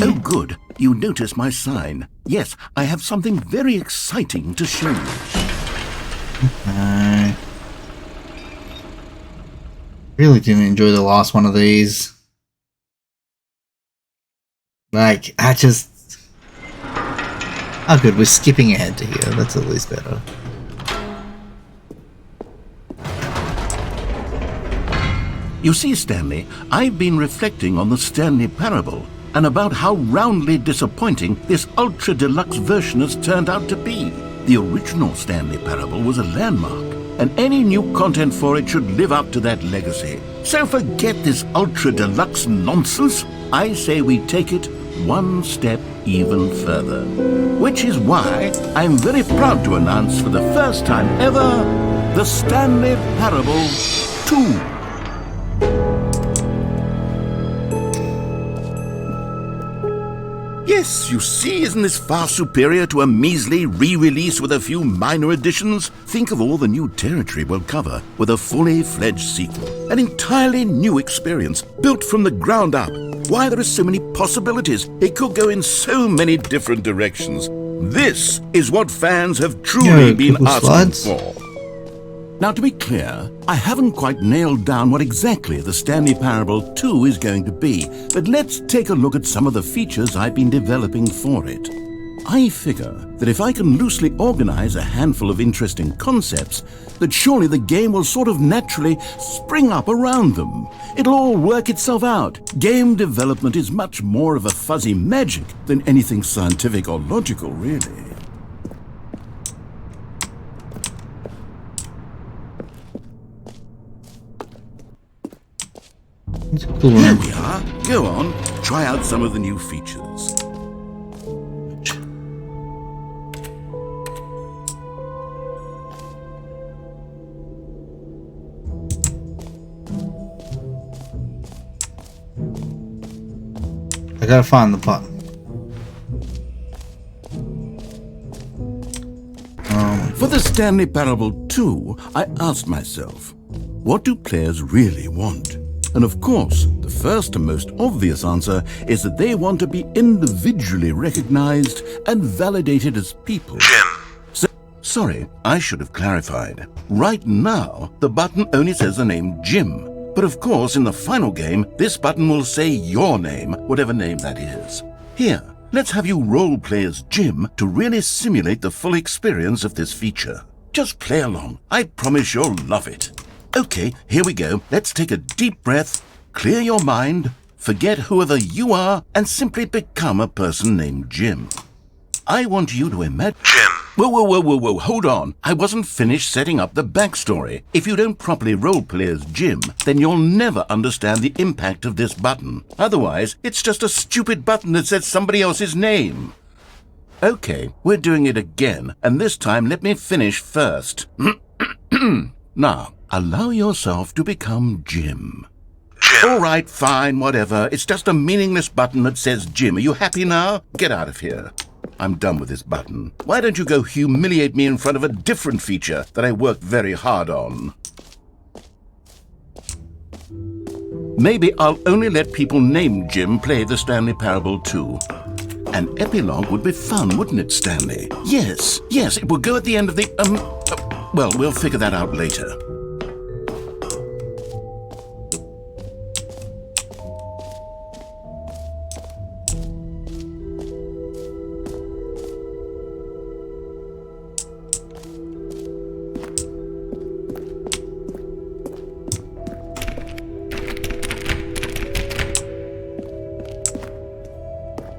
Oh, good. You notice my sign. Yes, I have something very exciting to show you. Really didn't enjoy the last one of these. Like, oh good, we're skipping ahead to here. That's at least better. You see, Stanley, I've been reflecting on the Stanley Parable and about how roundly disappointing this ultra-deluxe version has turned out to be. The original Stanley Parable was a landmark, and any new content for it should live up to that legacy. So forget this ultra-deluxe nonsense. I say we take it one step even further. Which is why I'm very proud to announce for the first time ever, the Stanley Parable 2. Yes, you see, isn't this far superior to a measly re-release with a few minor additions? Think of all the new territory we'll cover with a fully fledged sequel. An entirely new experience, built from the ground up. Why, there are so many possibilities. It could go in so many different directions. This is what fans have truly been asking for. Now, to be clear, I haven't quite nailed down what exactly the Stanley Parable 2 is going to be, but let's take a look at some of the features I've been developing for it. I figure that if I can loosely organize a handful of interesting concepts, that surely the game will sort of naturally spring up around them. It'll all work itself out. Game development is much more of a fuzzy magic than anything scientific or logical, really. Cool. Here we are. Go on, try out some of the new features. I gotta find the button. For the Stanley Parable 2, I asked myself, what do players really want? And of course, the first and most obvious answer is that they want to be individually recognized and validated as people. Jim. Sorry, I should have clarified. Right now, the button only says the name Jim. But of course, in the final game, this button will say your name, whatever name that is. Here, let's have you role-play as Jim to really simulate the full experience of this feature. Just play along. I promise you'll love it. Okay, here we go. Let's take a deep breath, clear your mind, forget whoever you are, and simply become a person named Jim. I want you to imagine... Jim! Whoa, hold on. I wasn't finished setting up the backstory. If you don't properly roleplay as Jim, then you'll never understand the impact of this button. Otherwise, it's just a stupid button that says somebody else's name. Okay, we're doing it again, and this time let me finish first. Now, allow yourself to become Jim. Jim. All right, fine, whatever. It's just a meaningless button that says Jim. Are you happy now? Get out of here. I'm done with this button. Why don't you go humiliate me in front of a different feature that I worked very hard on? maybe I'll only let people named Jim play the Stanley Parable 2. An epilogue would be fun, wouldn't it, Stanley? Yes, it would go at the end of the, well, we'll figure that out later.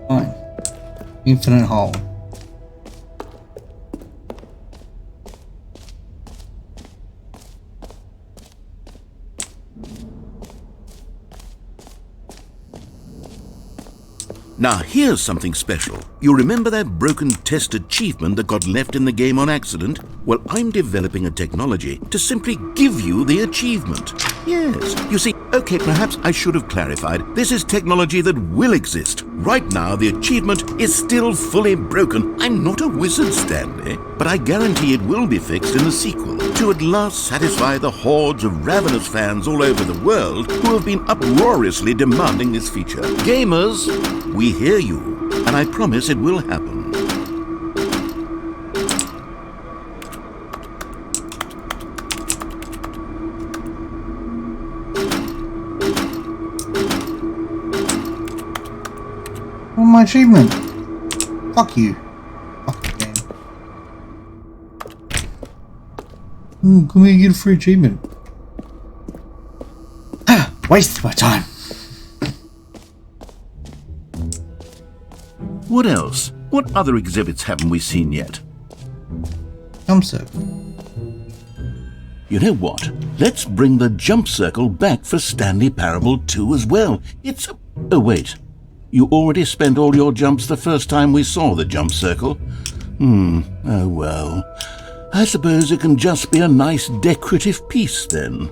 Fine. Infinite hole. Now here's something special. You remember that broken test achievement that got left in the game on accident? Well, I'm developing a technology to simply give you the achievement. Yes, you see, okay, perhaps I should have clarified. This is technology that will exist. Right now, the achievement is still fully broken. I'm not a wizard, Stanley, but I guarantee it will be fixed in the sequel to at last satisfy the hordes of ravenous fans all over the world who have been uproariously demanding this feature. Gamers, we hear you, and I promise it will happen. Oh, my achievement. Fuck you. Fucking game. Come here and get a free achievement. Wasted my time. What else? What other exhibits haven't we seen yet? Jump circle. You know what? Let's bring the jump circle back for Stanley Parable 2 as well. It's a... Oh, wait. You already spent all your jumps the first time we saw the jump circle. Oh well. I suppose it can just be a nice decorative piece then.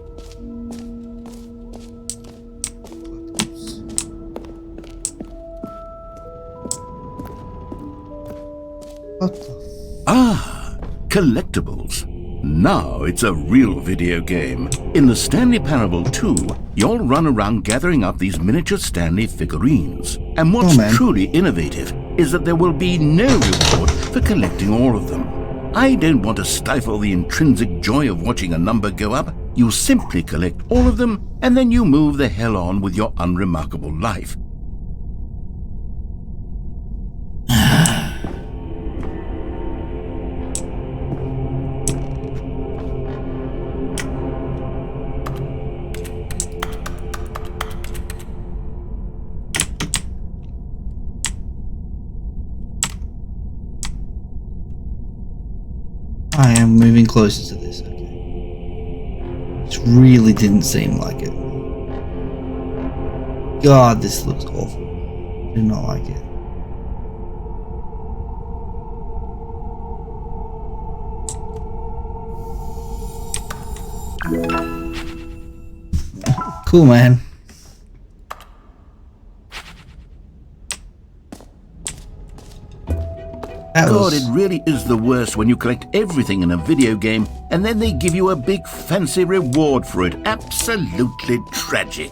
What the Ah, collectibles. Now it's a real video game. In the Stanley Parable 2, you'll run around gathering up these miniature Stanley figurines. And what's truly innovative is that there will be no reward for collecting all of them. I don't want to stifle the intrinsic joy of watching a number go up. You simply collect all of them, and then you move the hell on with your unremarkable life. I am moving closer to this, okay. It really didn't seem like it. God, this looks awful. I do not like it. Cool, man. God, it really is the worst when you collect everything in a video game and then they give you a big fancy reward for it. Absolutely tragic.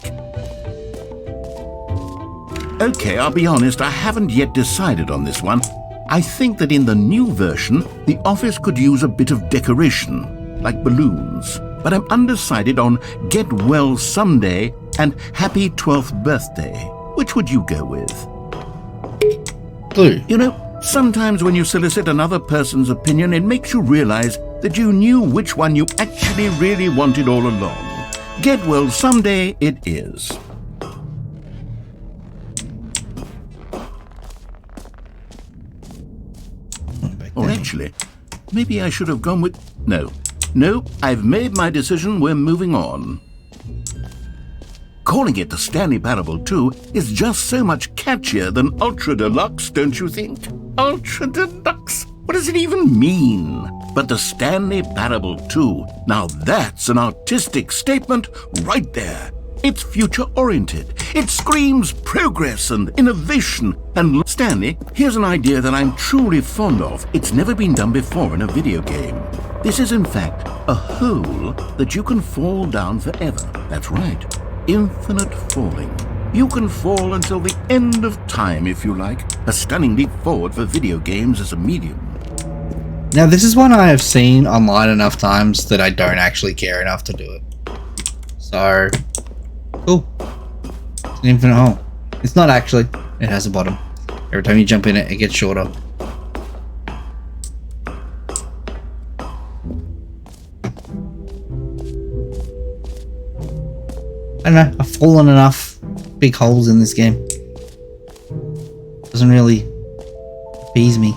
Okay, I'll be honest, I haven't yet decided on this one. I think that in the new version, the office could use a bit of decoration, like balloons. But I'm undecided on Get Well Someday and Happy 12th Birthday. Which would you go with? Blue. You know, sometimes when you solicit another person's opinion, it makes you realize that you knew which one you actually really wanted all along. Get Well Someday it is. Or actually, maybe I should have gone with... No, I've made my decision, we're moving on. Calling it the Stanley Parable 2 is just so much catchier than Ultra Deluxe, don't you think? Ultra Deluxe? What does it even mean? But the Stanley Parable 2, now that's an artistic statement right there. It's future-oriented. It screams progress and innovation. And Stanley, here's an idea that I'm truly fond of. It's never been done before in a video game. This is in fact a hole that you can fall down forever. That's right. infinite falling. You can fall until the end of time if you like. A stunning leap forward for video games as a medium. Now, this is one I have seen online enough times that I don't actually care enough to do it. So, cool. It's an infinite hole. It's not actually. It has a bottom. Every time you jump in it, it gets shorter. I don't know. I've fallen enough big holes in this game. Doesn't really appease me.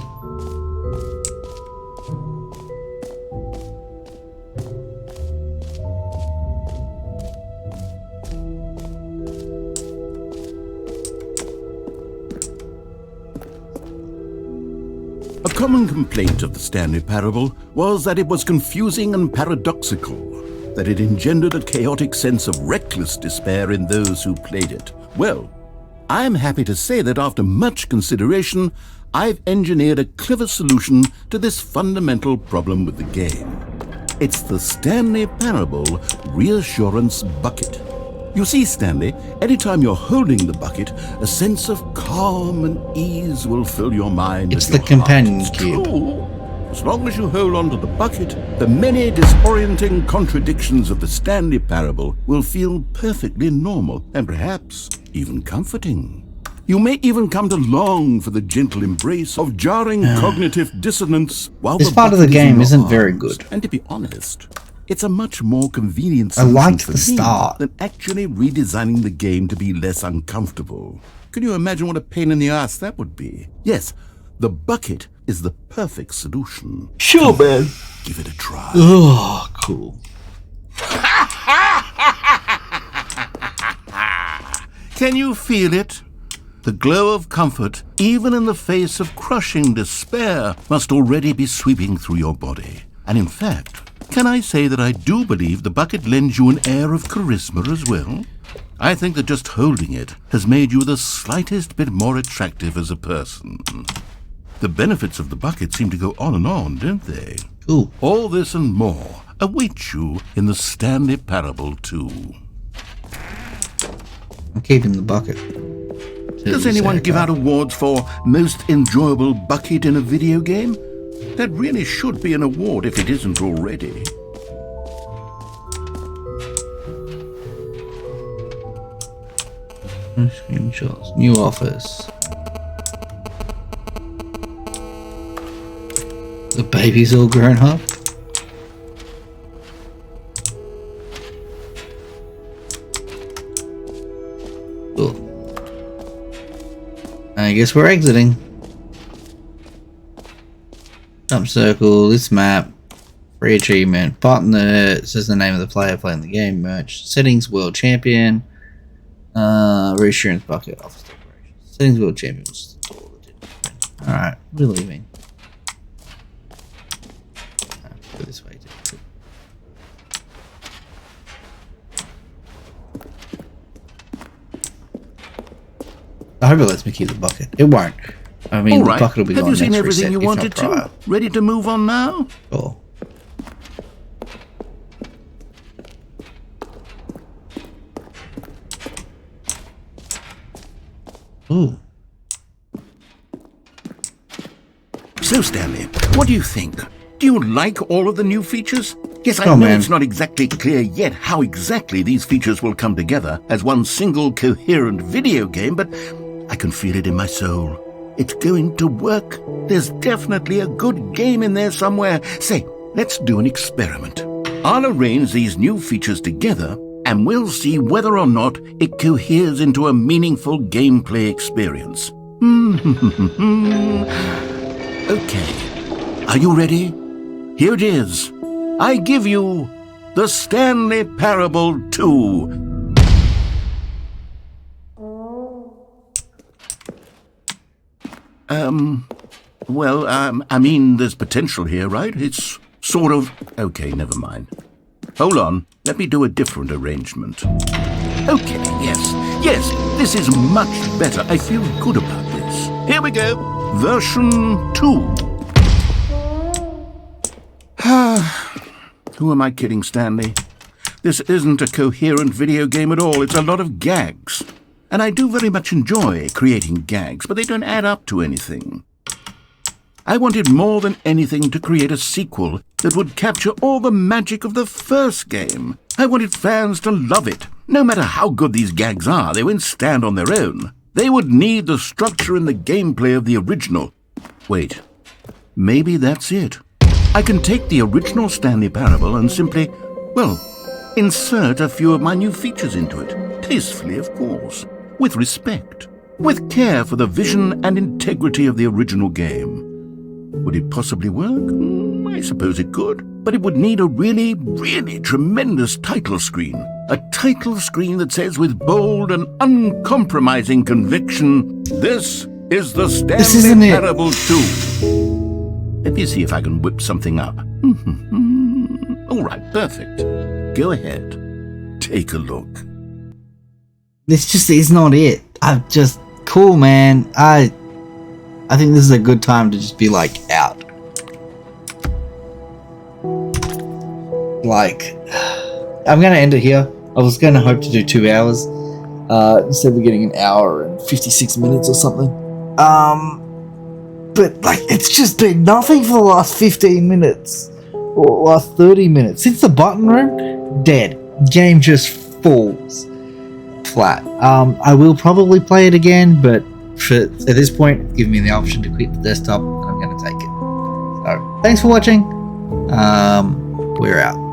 A common complaint of the Stanley Parable was that it was confusing and paradoxical, that it engendered a chaotic sense of reckless despair in those who played it. Well, I am happy to say that after much consideration, I've engineered a clever solution to this fundamental problem with the game. It's the Stanley Parable Reassurance Bucket. You see, Stanley, anytime you're holding the bucket, a sense of calm and ease will fill your mind. It's the companion cube. True. As long as you hold on to the bucket, the many disorienting contradictions of the Stanley Parable will feel perfectly normal and perhaps even comforting. You may even come to long for the gentle embrace of jarring cognitive dissonance while This the part of the bucket is in game your isn't very arms. good. And to be honest, it's a much more convenient I solution liked for the me start. than actually redesigning the game to be less uncomfortable. Can you imagine what a pain in the ass that would be? Yes, the bucket is the perfect solution. Sure, man. Give it a try. Oh, cool. Can you feel it? The glow of comfort, even in the face of crushing despair, must already be sweeping through your body. And in fact, can I say that I do believe the bucket lends you an air of charisma as well? I think that just holding it has made you the slightest bit more attractive as a person. The benefits of the bucket seem to go on, don't they? Cool. All this and more await you in the Stanley Parable 2. I'm keeping the bucket. Does anyone give out awards for most enjoyable bucket in a video game? That really should be an award if it isn't already. Screenshots. New office. The baby's all grown up. Cool. I guess we're exiting. Jump circle, this map, free achievement, partner, says the name of the player playing the game, merch, settings, world champion, reassurance bucket, office operations, settings, world champion. Alright, we're leaving. Go this way too. I hope it lets me keep the bucket. It won't. I mean, All right. the bucket will be Have gone you seen next everything reset, you if not wanted prior. to? Ready to move on now? Cool. Ooh. So, Stanley, what do you think? Do you like all of the new features? Yes, I Oh, know man. it's not exactly clear yet how exactly these features will come together as one single coherent video game, but I can feel it in my soul. It's going to work. There's definitely a good game in there somewhere. Say, let's do an experiment. I'll arrange these new features together, and we'll see whether or not it coheres into a meaningful gameplay experience. Okay. Are you ready? Here it is. I give you the Stanley Parable 2. I mean, there's potential here, right? It's sort of... Okay, never mind. Hold on. Let me do a different arrangement. Okay, yes, this is much better. I feel good about this. Here we go. Version 2. Who am I kidding, Stanley? This isn't a coherent video game at all. It's a lot of gags. And I do very much enjoy creating gags, but they don't add up to anything. I wanted more than anything to create a sequel that would capture all the magic of the first game. I wanted fans to love it. No matter how good these gags are, they won't stand on their own. They would need the structure and the gameplay of the original. Wait, maybe that's it. I can take the original Stanley Parable and simply, well, insert a few of my new features into it. Tastefully, of course. With respect. With care for the vision and integrity of the original game. Would it possibly work? I suppose it could. But it would need a really, really tremendous title screen. A title screen that says with bold and uncompromising conviction, "This is the Stanley Parable 2. Let me see if I can whip something up. All right, perfect. Go ahead. Take a look. This just is not it. I'm just cool, man. I think this is a good time to just be like out. Like, I'm gonna end it here. I was gonna hope to do 2 hours. Instead we're getting an hour and 56 minutes or something. But like, it's just been nothing for the last 15 minutes or last 30 minutes. Since the button room, dead. Game just falls flat. I will probably play it again, but at this point, give me the option to quit the desktop, and I'm gonna take it. So, thanks for watching. We're out.